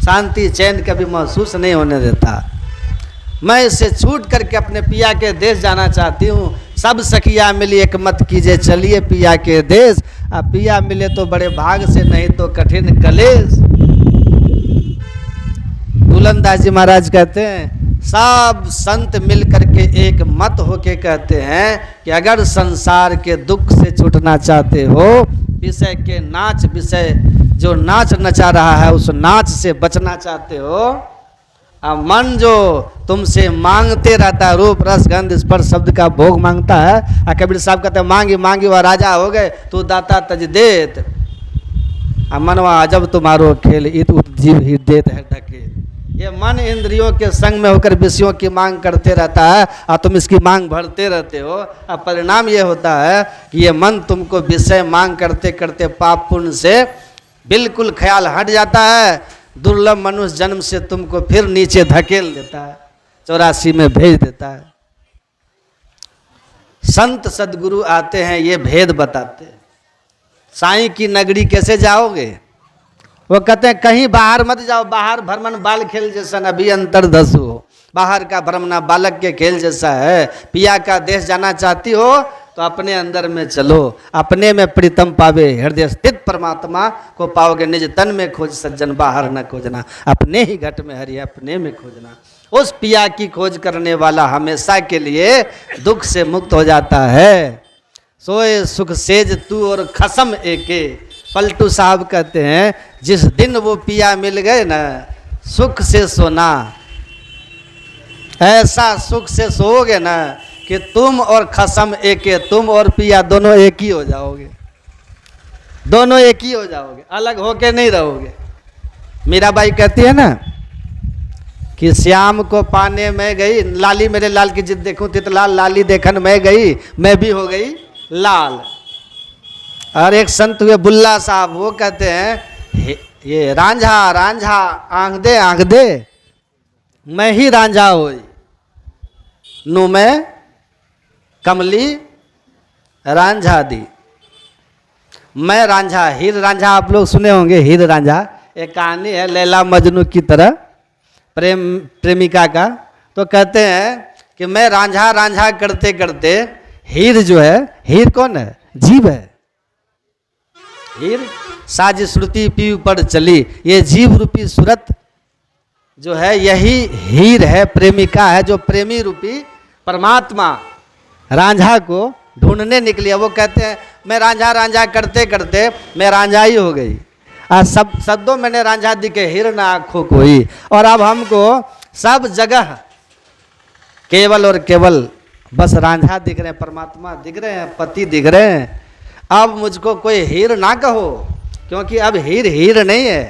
शांति चैन कभी महसूस नहीं होने देता। मैं इससे छूट करके अपने पिया के देश जाना चाहती हूँ। सब सखिया मिली एक मत कीजिए, चलिए पिया के देश। अब पिया मिले तो बड़े भाग से, नहीं तो कठिन कलेश। बुलंदास जी महाराज कहते हैं सब संत मिल करके एक मत होके कहते हैं कि अगर संसार के दुख से छूटना चाहते हो, विषय के नाच, विषय जो नाच नचा रहा है उस नाच से बचना चाहते हो, मन जो तुमसे मांगते रहता है, रूप रस गंध स्पर्श शब्द का भोग मांगता है। कबीर साहब कहते हैं मांगी मांगी वह राजा हो गए, तू दाता तज देत, मनवा अजब तुम्हारो खेल इत उत जीव ही देत है ढकेल। ये मन इंद्रियों के संग में होकर विषयों की मांग करते रहता है और तुम इसकी मांग भरते रहते हो। अब परिणाम ये होता है कि ये मन तुमको विषय मांग करते करते पाप पुण्य से बिल्कुल ख्याल हट जाता है, दुर्लभ मनुष्य जन्म से तुमको फिर नीचे धकेल देता है, 84 में भेज देता है। संत सदगुरु आते हैं, ये भेद बताते हैं। साईं की नगरी कैसे जाओगे? वो कहते हैं कहीं बाहर मत जाओ, बाहर भ्रमण बाल खेल जैसा, अभी अंतर धसु हो। बाहर का भ्रमणा बालक के खेल जैसा है। पिया का देश जाना चाहती हो तो अपने अंदर में चलो, अपने में प्रीतम पावे, हृदय स्थित परमात्मा को पाओगे। निज तन में खोज सज्जन बाहर न खोजना, अपने ही घट में हरि अपने में खोजना। उस पिया की खोज करने वाला हमेशा के लिए दुख से मुक्त हो जाता है। सोए सुख सेज तू और खसम एके। पलटू साहब कहते हैं जिस दिन वो पिया मिल गए ना, सुख से सोना, ऐसा सुख से सोओगे ना कि तुम और खसम एक है, तुम और पिया दोनों एक ही हो जाओगे, दोनों एक ही हो जाओगे, अलग होके नहीं रहोगे। मीराबाई कहती है ना कि श्याम को पाने में गई, लाली मेरे लाल की जिद देखूं तितलाल, लाली देखन में गई, मैं भी हो गई लाल। और एक संत हुए बुल्ला साहब, वो कहते हैं ये रांझा रांझा आंख दे मैं ही रांझा होई, नू मैं कमली रांझा दी। मैं रांझा, हीर रांझा आप लोग सुने होंगे, हीर रांझा एक कहानी है लैला मजनू की तरह, प्रेमिका का। तो कहते हैं कि मैं रांझा रांझा करते करते हीर जो है, हीर कौन है? जीव है। हीर साज श्रुति पीव पर चली, ये जीव रूपी सूरत जो है यही हीर है, प्रेमिका है, जो प्रेमी रूपी परमात्मा रांझा को ढूंढने निकली है। वो कहते हैं मैं रांझा रांझा करते करते मैं रांझा ही हो गई, सब शब्दों मैंने रांझा दिखे, हीर ना आँखों कोई। और अब हमको सब जगह केवल और केवल बस रांझा दिख रहे हैं, परमात्मा दिख रहे हैं, पति दिख रहे हैं। अब मुझको कोई हीर ना कहो, क्योंकि अब हीर हीर नहीं है।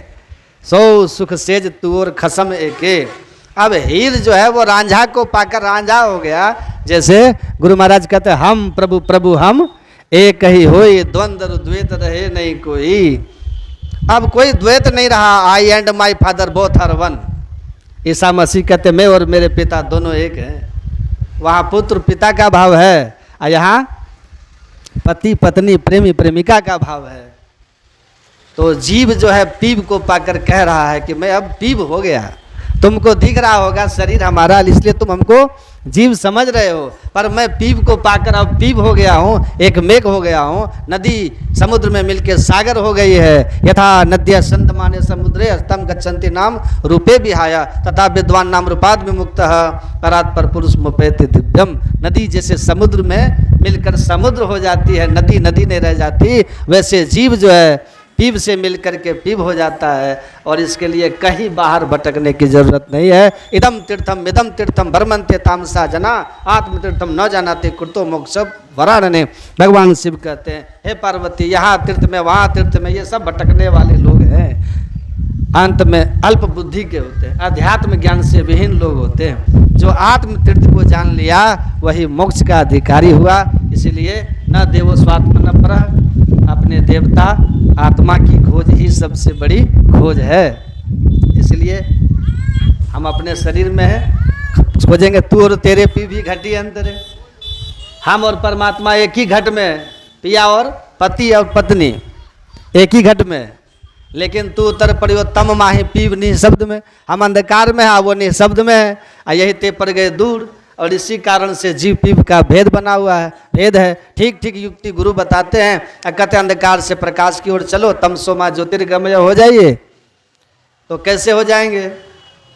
सो सुख सेज तू और खसम एके। अब हीर जो है वो रांझा को पाकर रांझा हो गया। जैसे गुरु महाराज कहते हैं हम प्रभु प्रभु हम एक ही होई, द्वंद्व द्वैत रहे नहीं कोई। अब कोई द्वैत नहीं रहा, I and my father both are one. ईसा मसीह कहते मैं और मेरे पिता दोनों एक हैं। वहाँ पुत्र पिता का भाव है और यहाँ पति पत्नी प्रेमी प्रेमिका का भाव है। तो जीव जो है पीव को पाकर कह रहा है कि मैं अब पीव हो गया। तुमको दिख रहा होगा शरीर हमारा, इसलिए तुम हमको जीव समझ रहे हो, पर मैं पीव को पाकर अब पीव हो गया हूँ, एक मेघ हो गया हूँ। नदी समुद्र में मिलके सागर हो गई है। यथा नद्या संत माने समुद्रे हस्तम गच्छन्ति नाम रूपे विहाया, तथा विद्वान नाम रूपाद विमुक्त परात पर पुरुष मुपेति दिव्यम। नदी जैसे समुद्र में मिलकर समुद्र हो जाती है, नदी नदी नहीं रह जाती, वैसे जीव जो है पीव से मिल करके पीव हो जाता है। और इसके लिए कहीं बाहर भटकने की जरूरत नहीं है। इदम तीर्थम भरमंते तामसा जना, आत्म तीर्थम न जानाते कुर्तो मोक्ष वराणने। भगवान शिव कहते हैं हे पार्वती, यहाँ तीर्थ में वहाँ तीर्थ में, ये सब भटकने वाले लोग हैं, अंत में अल्प बुद्धि के होते हैं, अध्यात्म ज्ञान से विहीन लोग होते हैं। जो आत्म तीर्थ को जान लिया वही मोक्ष का अधिकारी हुआ। इसीलिए न देवो स्वात्मन परः, अपने देवता आत्मा की खोज ही सबसे बड़ी खोज है। इसलिए हम अपने शरीर में है खोजेंगे, तू और तेरे पी भी घटी अंतर है। हम और परमात्मा एक ही घट में, पिया और पति और पत्नी एक ही घट में, लेकिन तू उतर पड़ियो तम माही पीव निःशब्द में। हम अंधकार में है, वो निःशब्द में है, यही ते पर गए दूर। और इसी कारण से जीव पीव का भेद बना हुआ है, भेद है। ठीक ठीक युक्ति गुरु बताते हैं, कहते अंधकार से प्रकाश की ओर चलो, तमसो मां ज्योतिर्गमय हो जाइए। तो कैसे हो जाएंगे?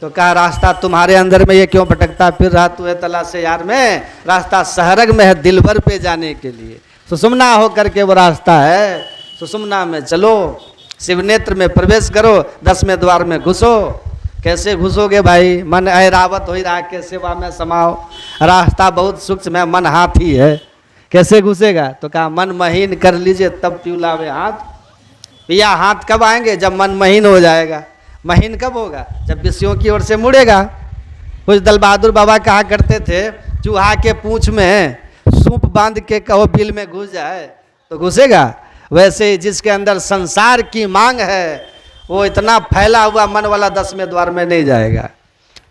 तो कहा रास्ता तुम्हारे अंदर में, ये क्यों भटकता फिर रहा तू है तलाश यार में। रास्ता सहरग में है दिलबर पे जाने के लिए, सुषुम्ना हो करके वो रास्ता है। सुषुम्ना में चलो, शिवनेत्र में प्रवेश करो, 10वें द्वार में घुसो। कैसे घुसोगे भाई? मन ऐरावत हो ही रहा के सेवा में समाओ, रास्ता बहुत सूक्ष्म है, मन हाथी है, कैसे घुसेगा? तो कहा मन महीन कर लीजिए तब पिउलावे हाथ। भैया हाथ कब आएंगे? जब मन महीन हो जाएगा। महीन कब होगा? जब विषयों की ओर से मुड़ेगा। कुछ दल बहादुर बाबा कहा करते थे, चूहा के पूंछ में सूप बांध के कहो बिल में घुस जाए तो घुसेगा। वैसे ही जिसके अंदर संसार की मांग है वो इतना फैला हुआ मन वाला 10वें द्वार में नहीं जाएगा।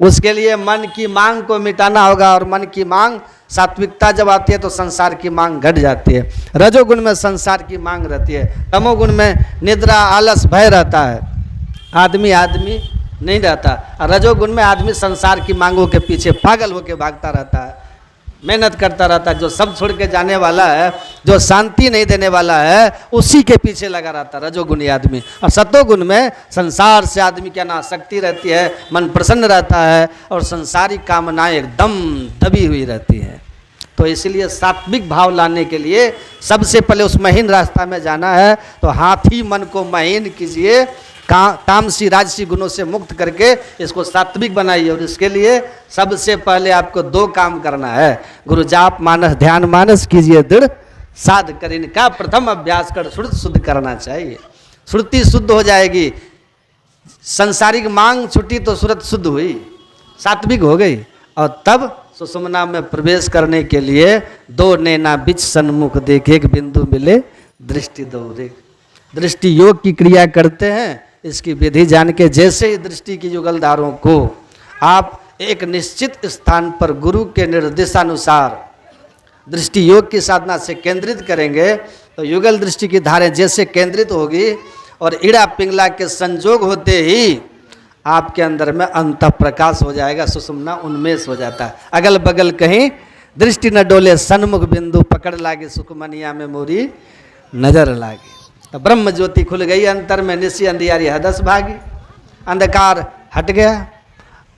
उसके लिए मन की मांग को मिटाना होगा, और मन की मांग, सात्विकता जब आती है तो संसार की मांग घट जाती है। रजोगुण में संसार की मांग रहती है, तमोगुण में निद्रा आलस भय रहता है, आदमी नहीं रहता। और रजोगुण में आदमी संसार की मांगों के पीछे पागल होकर भागता रहता है, मेहनत करता रहता है। जो सब छोड़ के जाने वाला है, जो शांति नहीं देने वाला है, उसी के पीछे लगा रहता है रजोगुणी आदमी। और सतोगुण में संसार से आदमी की अनासक्ति रहती है, मन प्रसन्न रहता है और संसारिक कामनाएं एकदम दबी हुई रहती है। तो इसलिए सात्विक भाव लाने के लिए सबसे पहले उस महीन रास्ता में जाना है। तो हाथी मन को महीन कीजिए, तामसी राजसी गुणों से मुक्त करके इसको सात्विक बनाइए। और इसके लिए सबसे पहले आपको 2 काम करना है। गुरु जाप मानस ध्यान मानस कीजिए दृढ़ साध कर, इनका प्रथम अभ्यास कर श्रुति शुद्ध करना चाहिए। श्रुति शुद्ध हो जाएगी, संसारिक मांग छुटी तो श्रुति शुद्ध हुई, सात्विक हो गई। और तब सुषुम्ना में प्रवेश करने के लिए 2 नैना बिच सन्मुख देख, एक बिंदु मिले दृष्टि दौरे। दृष्टि योग की क्रिया करते हैं, इसकी विधि जान के जैसे ही दृष्टि की युगलधारों को आप एक निश्चित स्थान पर गुरु के निर्देशानुसार दृष्टि योग की साधना से केंद्रित करेंगे तो युगल दृष्टि की धारें जैसे केंद्रित होगी और इड़ा पिंगला के संजोग होते ही आपके अंदर में अंत प्रकाश हो जाएगा, सुषुम्ना उन्मेष हो जाता है। अगल बगल कहीं दृष्टि न डोले, सन्मुख बिंदु पकड़ लागे, सुखमनिया में मोरी नजर लागे। तो ब्रह्म ज्योति खुल गई अंतर में, निशी अंधियारी हदस भागी, अंधकार हट गया,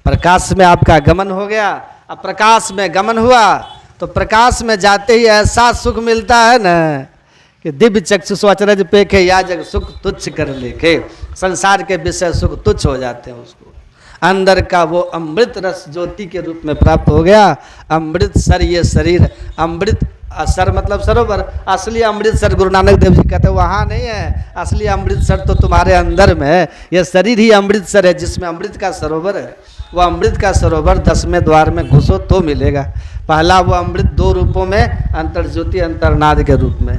प्रकाश में आपका गमन हो गया। अब प्रकाश में गमन हुआ तो प्रकाश में जाते ही ऐसा सुख मिलता है ना कि दिव्य चक्षुष अचरज पेखे, या जग सुख तुच्छ कर लेखे। संसार के विषय सुख तुच्छ हो जाते हैं, उसको अंदर का वो अमृत रस ज्योति के रूप में प्राप्त हो गया। अमृत सर ये शरीर, अमृत सर मतलब सरोवर, असली अमृतसर गुरु नानक देव जी कहते हैं वहाँ नहीं है, असली अमृतसर तो तुम्हारे अंदर में है। यह शरीर ही अमृतसर है जिसमें अमृत का सरोवर है। वह अमृत का सरोवर 10वें द्वार में घुसो तो मिलेगा। पहला वो अमृत 2 रूपों में, अंतर्ज्योति अंतर्नाद के रूप में।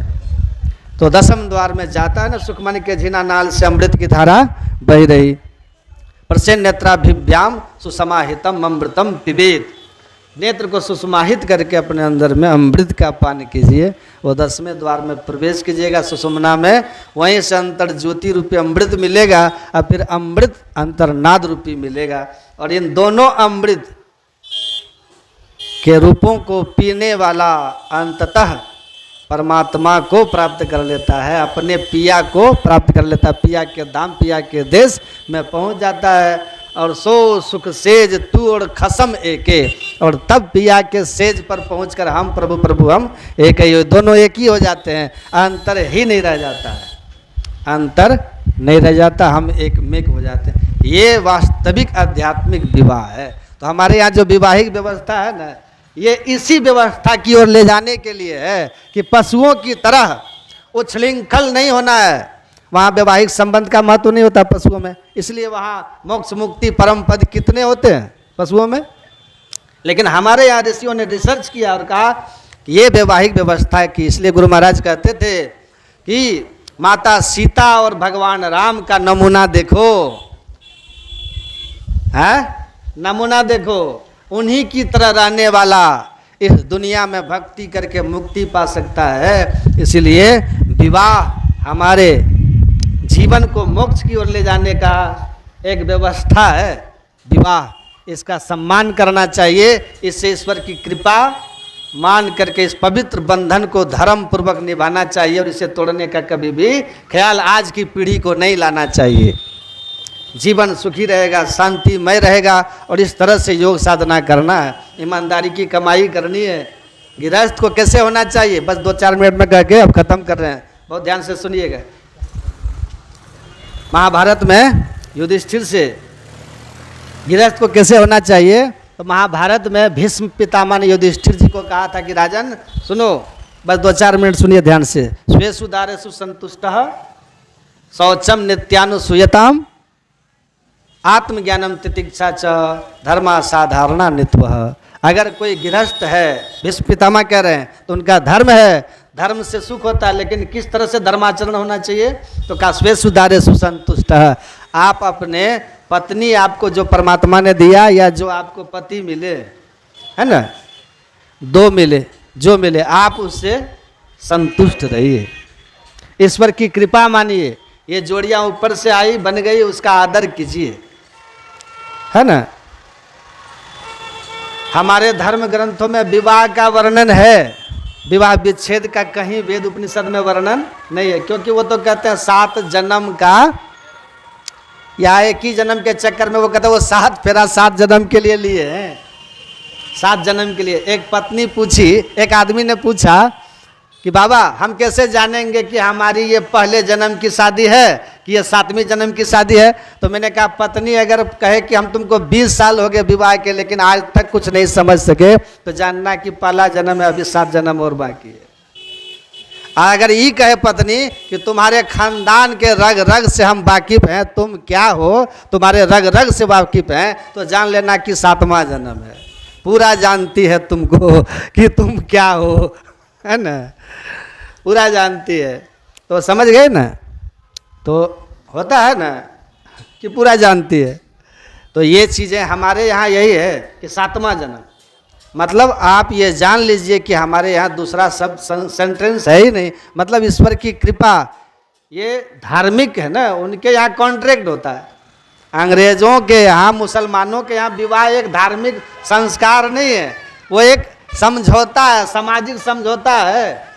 तो 10वें द्वार में जाता है ना, सुखमणि के झीना नाल से अमृत की धारा बह रही। प्रसेन नेत्राभिभ्याम सुसमाहितम अमृतम पिबेत, नेत्र को सुसमाहित करके अपने अंदर में अमृत का पान कीजिए। वो 10वें द्वार में प्रवेश कीजिएगा सुषुम्ना में, वहीं से अंतर ज्योति रूपी अमृत मिलेगा और फिर अमृत अंतर्नाद रूपी मिलेगा। और इन दोनों अमृत के रूपों को पीने वाला अंततः परमात्मा को प्राप्त कर लेता है, अपने पिया को प्राप्त कर लेता है। पिया के धाम, पिया के देश में पहुंच जाता है। और सो सुख सेज तू और खसम एके, और तब पिया के सेज पर पहुंचकर हम प्रभु प्रभु हम एक ही, दोनों एक ही हो जाते हैं। अंतर ही नहीं रह जाता है, अंतर नहीं रह जाता, हम एक मेक हो जाते हैं। ये वास्तविक आध्यात्मिक विवाह है। तो हमारे यहाँ जो विवाहिक व्यवस्था है ना, ये इसी व्यवस्था की ओर ले जाने के लिए है कि पशुओं की तरह उच्छृंखल नहीं होना है। वहाँ वैवाहिक संबंध का महत्व नहीं होता पशुओं में, इसलिए वहाँ मोक्ष मुक्ति परम पद कितने होते हैं पशुओं में। लेकिन हमारे यहाँ ऋषियों ने रिसर्च किया और कहा कि ये वैवाहिक व्यवस्था की, इसलिए गुरु महाराज कहते थे कि माता सीता और भगवान राम का नमूना देखो, है नमूना देखो, उन्हीं की तरह रहने वाला इस दुनिया में भक्ति करके मुक्ति पा सकता है। इसलिए विवाह हमारे जीवन को मोक्ष की ओर ले जाने का एक व्यवस्था है। विवाह, इसका सम्मान करना चाहिए, इससे ईश्वर की कृपा मान करके इस पवित्र बंधन को धर्म पूर्वक निभाना चाहिए और इसे तोड़ने का कभी भी ख्याल आज की पीढ़ी को नहीं लाना चाहिए। जीवन सुखी रहेगा, शांतिमय रहेगा और इस तरह से योग साधना करना है, ईमानदारी की कमाई करनी है। गृहस्थ को कैसे होना चाहिए, बस 2-4 मिनट में कह के अब खत्म कर रहे हैं, बहुत ध्यान से सुनिएगा। महाभारत में युधिष्ठिर से गृहस्थ को कैसे होना चाहिए, तो महाभारत में भीष्म पितामह ने युधिष्ठिर जी को कहा था कि राजन सुनो, बस 2-4 मिनट सुनिए ध्यान से। स्वेषु दारेषु संतुष्टः शौचम नित्यानुसूयताम आत्मज्ञानम तितिक्षा च धर्मा साधारणा नित्वः। अगर कोई गृहस्थ है, भीष्म पितामह कह रहे हैं, तो उनका धर्म है, धर्म से सुख होता है, लेकिन किस तरह से धर्माचरण होना चाहिए, तो का स्वेषु दारेषु संतुष्टः। आप अपने पत्नी आपको जो परमात्मा ने दिया या जो आपको पति मिले, है ना, 2 मिले, जो मिले आप उससे संतुष्ट रहिए, ईश्वर की कृपा मानिए। ये जोड़ियां ऊपर से आई बन गई, उसका आदर कीजिए, है ना। हमारे धर्म ग्रंथों में विवाह का वर्णन है, विवाह विच्छेद का कहीं वेद उपनिषद में वर्णन नहीं है, क्योंकि वो तो कहते हैं 7 जन्म का, या एक ही जन्म के चक्कर में वो कहते हैं वो 7 फेरा 7 जन्म के लिए लिए हैं, 7 जन्म के लिए। एक पत्नी पूछी, एक आदमी ने पूछा कि बाबा हम कैसे जानेंगे कि हमारी ये पहले जन्म की शादी है कि ये 7वीं जन्म की शादी है। तो मैंने कहा पत्नी अगर कहे कि हम तुमको 20 साल हो गए विवाह के लेकिन आज तक कुछ नहीं समझ सके, तो जानना कि पहला जन्म है, अभी 7 जन्म और बाकी है। अगर ये कहे पत्नी कि तुम्हारे खानदान के रग रग से हम वाकिफ हैं, तुम क्या हो, तुम्हारे रग रग से वाकिफ हैं, तो जान लेना कि 7वां जन्म है, पूरा जानती है तुमको कि तुम क्या हो, है ना, पूरा जानती है। तो समझ गए ना, तो होता है ना कि पूरा जानती है। तो ये चीज़ें हमारे यहाँ यही है कि 7वां जन्म, मतलब आप ये जान लीजिए कि हमारे यहाँ दूसरा सब सेंटेंस है ही नहीं, मतलब ईश्वर की कृपा। ये धार्मिक है ना, उनके यहाँ कॉन्ट्रैक्ट होता है। अंग्रेजों के यहाँ, मुसलमानों के यहाँ विवाह एक धार्मिक संस्कार नहीं है, वो एक समझौता है, सामाजिक समझौता है।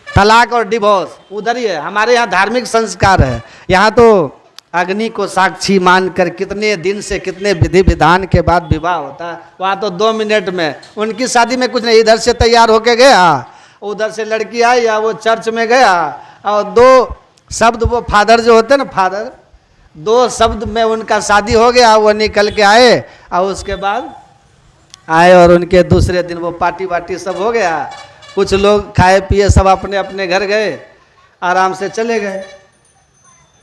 तलाक और डिवोर्स उधर ही है, हमारे यहाँ धार्मिक संस्कार है। यहाँ तो अग्नि को साक्षी मानकर कितने दिन से कितने विधि विधान के बाद विवाह होता है, वहाँ तो 2 मिनट में। उनकी शादी में कुछ नहीं, इधर से तैयार होके गया, उधर से लड़की आई, या वो चर्च में गया और 2 शब्द, वो फादर जो होते हैं ना, फादर, 2 शब्द में उनका शादी हो गया, वो निकल के आए और उसके बाद आए और उनके दूसरे दिन वो पार्टी वार्टी सब हो गया। कुछ लोग खाए पिए सब अपने अपने घर गए, आराम से चले गए।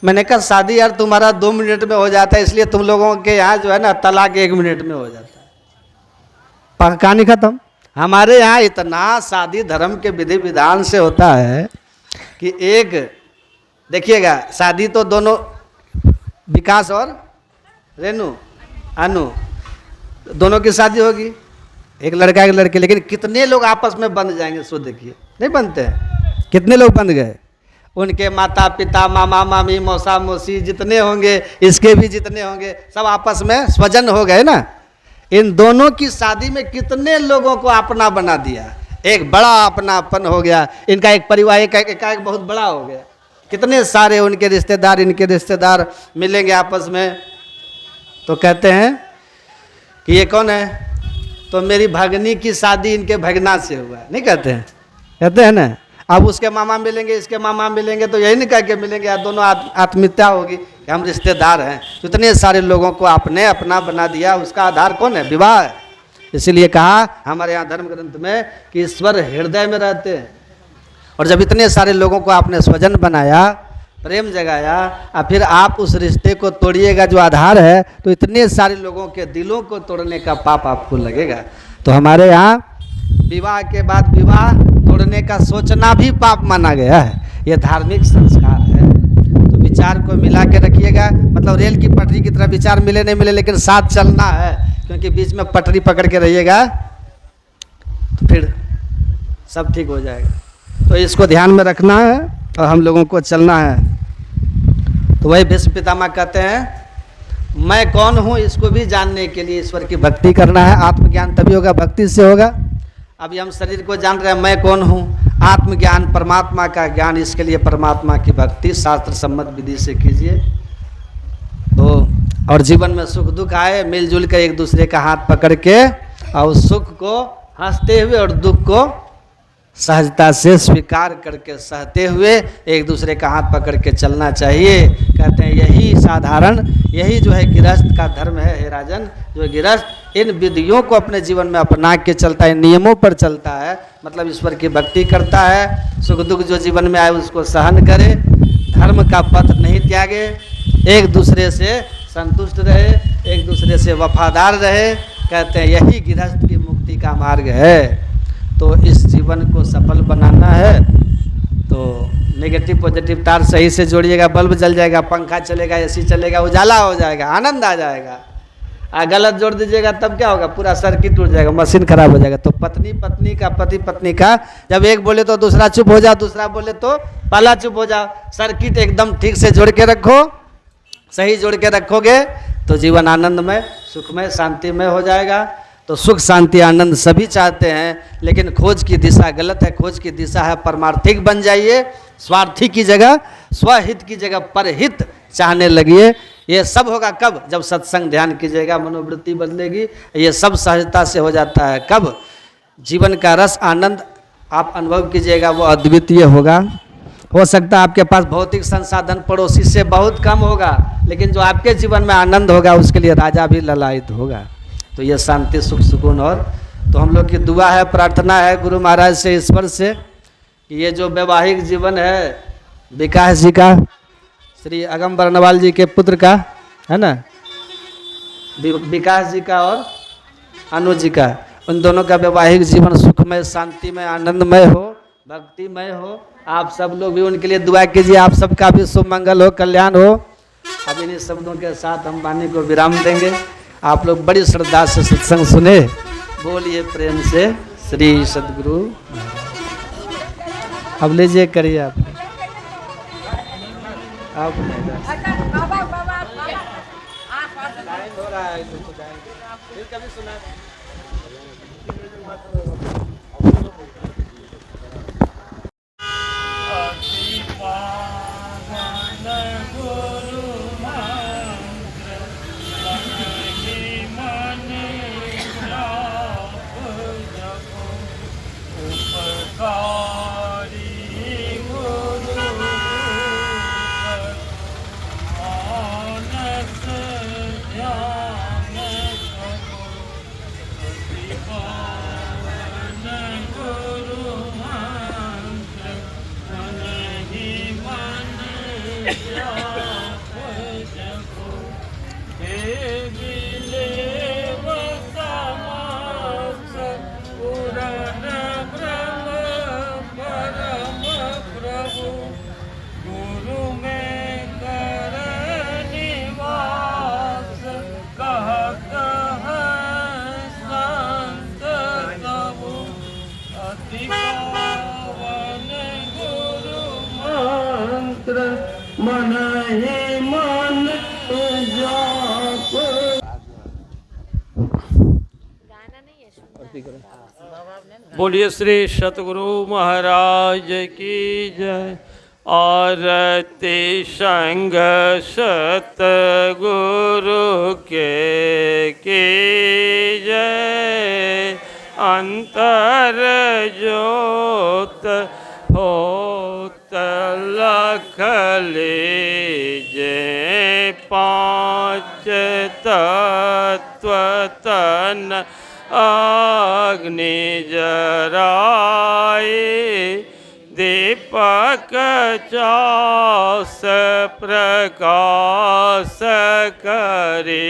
मैंने कहा शादी यार तुम्हारा 2 मिनट में हो जाता है, इसलिए तुम लोगों के यहाँ जो है ना तलाक 1 मिनट में हो जाता है, कहानी खत्म। हमारे यहाँ इतना शादी धर्म के विधि विधान से होता है कि एक देखिएगा, शादी तो दोनों विकास और रेनू अनु दोनों की शादी होगी, एक लड़का एक लड़की, लेकिन कितने लोग आपस में बंध जाएंगे, सो देखिए, नहीं बनते हैं। कितने लोग बंध गए, उनके माता पिता, मामा मामी, मौसा मौसी जितने होंगे, इसके भी जितने होंगे, सब आपस में स्वजन हो गए ना। इन दोनों की शादी में कितने लोगों को अपना बना दिया, एक बड़ा अपनापन हो गया, इनका एक परिवार एक बहुत बड़ा हो गया। कितने सारे उनके रिश्तेदार, इनके रिश्तेदार मिलेंगे आपस में, तो कहते हैं कि ये कौन है, तो मेरी भगनी की शादी इनके भगना से हुआ, नहीं कहते हैं, कहते हैं ना। अब उसके मामा मिलेंगे, इसके मामा मिलेंगे, तो यही नहीं कह के मिलेंगे, या दोनों आत्मीयता होगी कि हम रिश्तेदार हैं। इतने सारे लोगों को आपने अपना बना दिया, उसका आधार कौन है, विवाह है। इसीलिए कहा हमारे यहाँ धर्म ग्रंथ में कि ईश्वर हृदय में रहते हैं। और जब इतने सारे लोगों को आपने स्वजन बनाया, प्रेम जगाया, और फिर आप उस रिश्ते को तोड़िएगा जो आधार है, तो इतने सारे लोगों के दिलों को तोड़ने का पाप आपको लगेगा। तो हमारे यहाँ विवाह के बाद विवाह तोड़ने का सोचना भी पाप माना गया है। ये धार्मिक संस्कार है। तो विचार को मिला के रखिएगा, मतलब रेल की पटरी की तरह विचार मिले नहीं मिले, लेकिन साथ चलना है, क्योंकि बीच में पटरी पकड़ के रहिएगा तो फिर सब ठीक हो जाएगा। तो इसको ध्यान में रखना है और हम लोगों को चलना है। तो वही भीष्म पितामह कहते हैं मैं कौन हूँ, इसको भी जानने के लिए ईश्वर की भक्ति करना है। आत्मज्ञान तभी होगा, भक्ति से होगा। अभी हम शरीर को जान रहे हैं मैं कौन हूँ, आत्मज्ञान परमात्मा का ज्ञान, इसके लिए परमात्मा की भक्ति शास्त्र सम्मत विधि से कीजिए। तो और जीवन में सुख दुख आए, मिलजुल कर एक दूसरे का हाथ पकड़ के और उस सुख को हंसते हुए और दुख को सहजता से स्वीकार करके सहते हुए एक दूसरे का हाथ पकड़ के चलना चाहिए। कहते हैं यही साधारण, यही जो है गृहस्थ का धर्म है। हे राजन, जो गृहस्थ इन विधियों को अपने जीवन में अपना के चलता है, नियमों पर चलता है, मतलब ईश्वर की भक्ति करता है, सुख दुख जो जीवन में आए उसको सहन करे, धर्म का पथ नहीं त्यागे, एक दूसरे से संतुष्ट रहे, एक दूसरे से वफादार रहे। कहते हैं यही गृहस्थ की मुक्ति का मार्ग है। तो इस जीवन को सफल बनाना है तो नेगेटिव पॉजिटिव तार सही से जोड़िएगा, बल्ब जल जाएगा, पंखा चलेगा, एसी चलेगा, उजाला हो जाएगा, आनंद आ जाएगा। गलत जोड़ दीजिएगा तब क्या होगा, पूरा सर्किट टूट जाएगा, मशीन खराब हो जाएगा। तो पत्नी पत्नी का, पति पत्नी का, जब एक बोले तो दूसरा चुप हो जाओ, दूसरा बोले तो पहला चुप हो जाओ। सर्किट एकदम ठीक से जोड़ के रखो, सही जोड़ के रखोगे तो जीवन आनंदमय, सुखमय, शांतिमय हो जाएगा। तो सुख शांति आनंद सभी चाहते हैं, लेकिन खोज की दिशा गलत है। खोज की दिशा है परमार्थिक बन जाइए, स्वार्थी की जगह, स्वहित की जगह परहित चाहने लगिए। ये सब होगा कब, जब सत्संग ध्यान कीजिएगा, मनोवृत्ति बदलेगी। ये सब सहजता से हो जाता है कब, जीवन का रस आनंद आप अनुभव कीजिएगा, वो अद्वितीय होगा। हो सकता है आपके पास भौतिक संसाधन पड़ोसी से बहुत कम होगा, लेकिन जो आपके जीवन में आनंद होगा उसके लिए राजा भी ललायित होगा। तो ये शांति, सुख, सुकून। और तो हम लोग की दुआ है, प्रार्थना है गुरु महाराज से, ईश्वर से, कि ये जो वैवाहिक जीवन है विकास जी का, श्री अगम बर्नवाल जी के पुत्र का है ना, विकास जी का और अनु जी का, उन दोनों का वैवाहिक जीवन सुखमय, शांतिमय, आनंदमय हो, भक्तिमय हो। आप सब लोग भी उनके लिए दुआ कीजिए, आप सबका भी शुभ मंगल हो, कल्याण हो। अब इन्हीं शब्दों के साथ हम वाणी को विराम देंगे। आप लोग बड़ी श्रद्धा से सत्संग सुने, बोलिए प्रेम से श्री सद्गुरु। अब लीजिए, करिए आप हो रहा है फिर कभी सुना। मन ही मन जाप। बोलिए श्री सतगुरु महाराज की जय। आरती संग सतगुरु के की जय। अंतर ज्योत होत लख लीजे। पांच तत्व तन अग्नि जराए। दीपक चास प्रकाश करी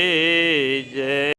जय।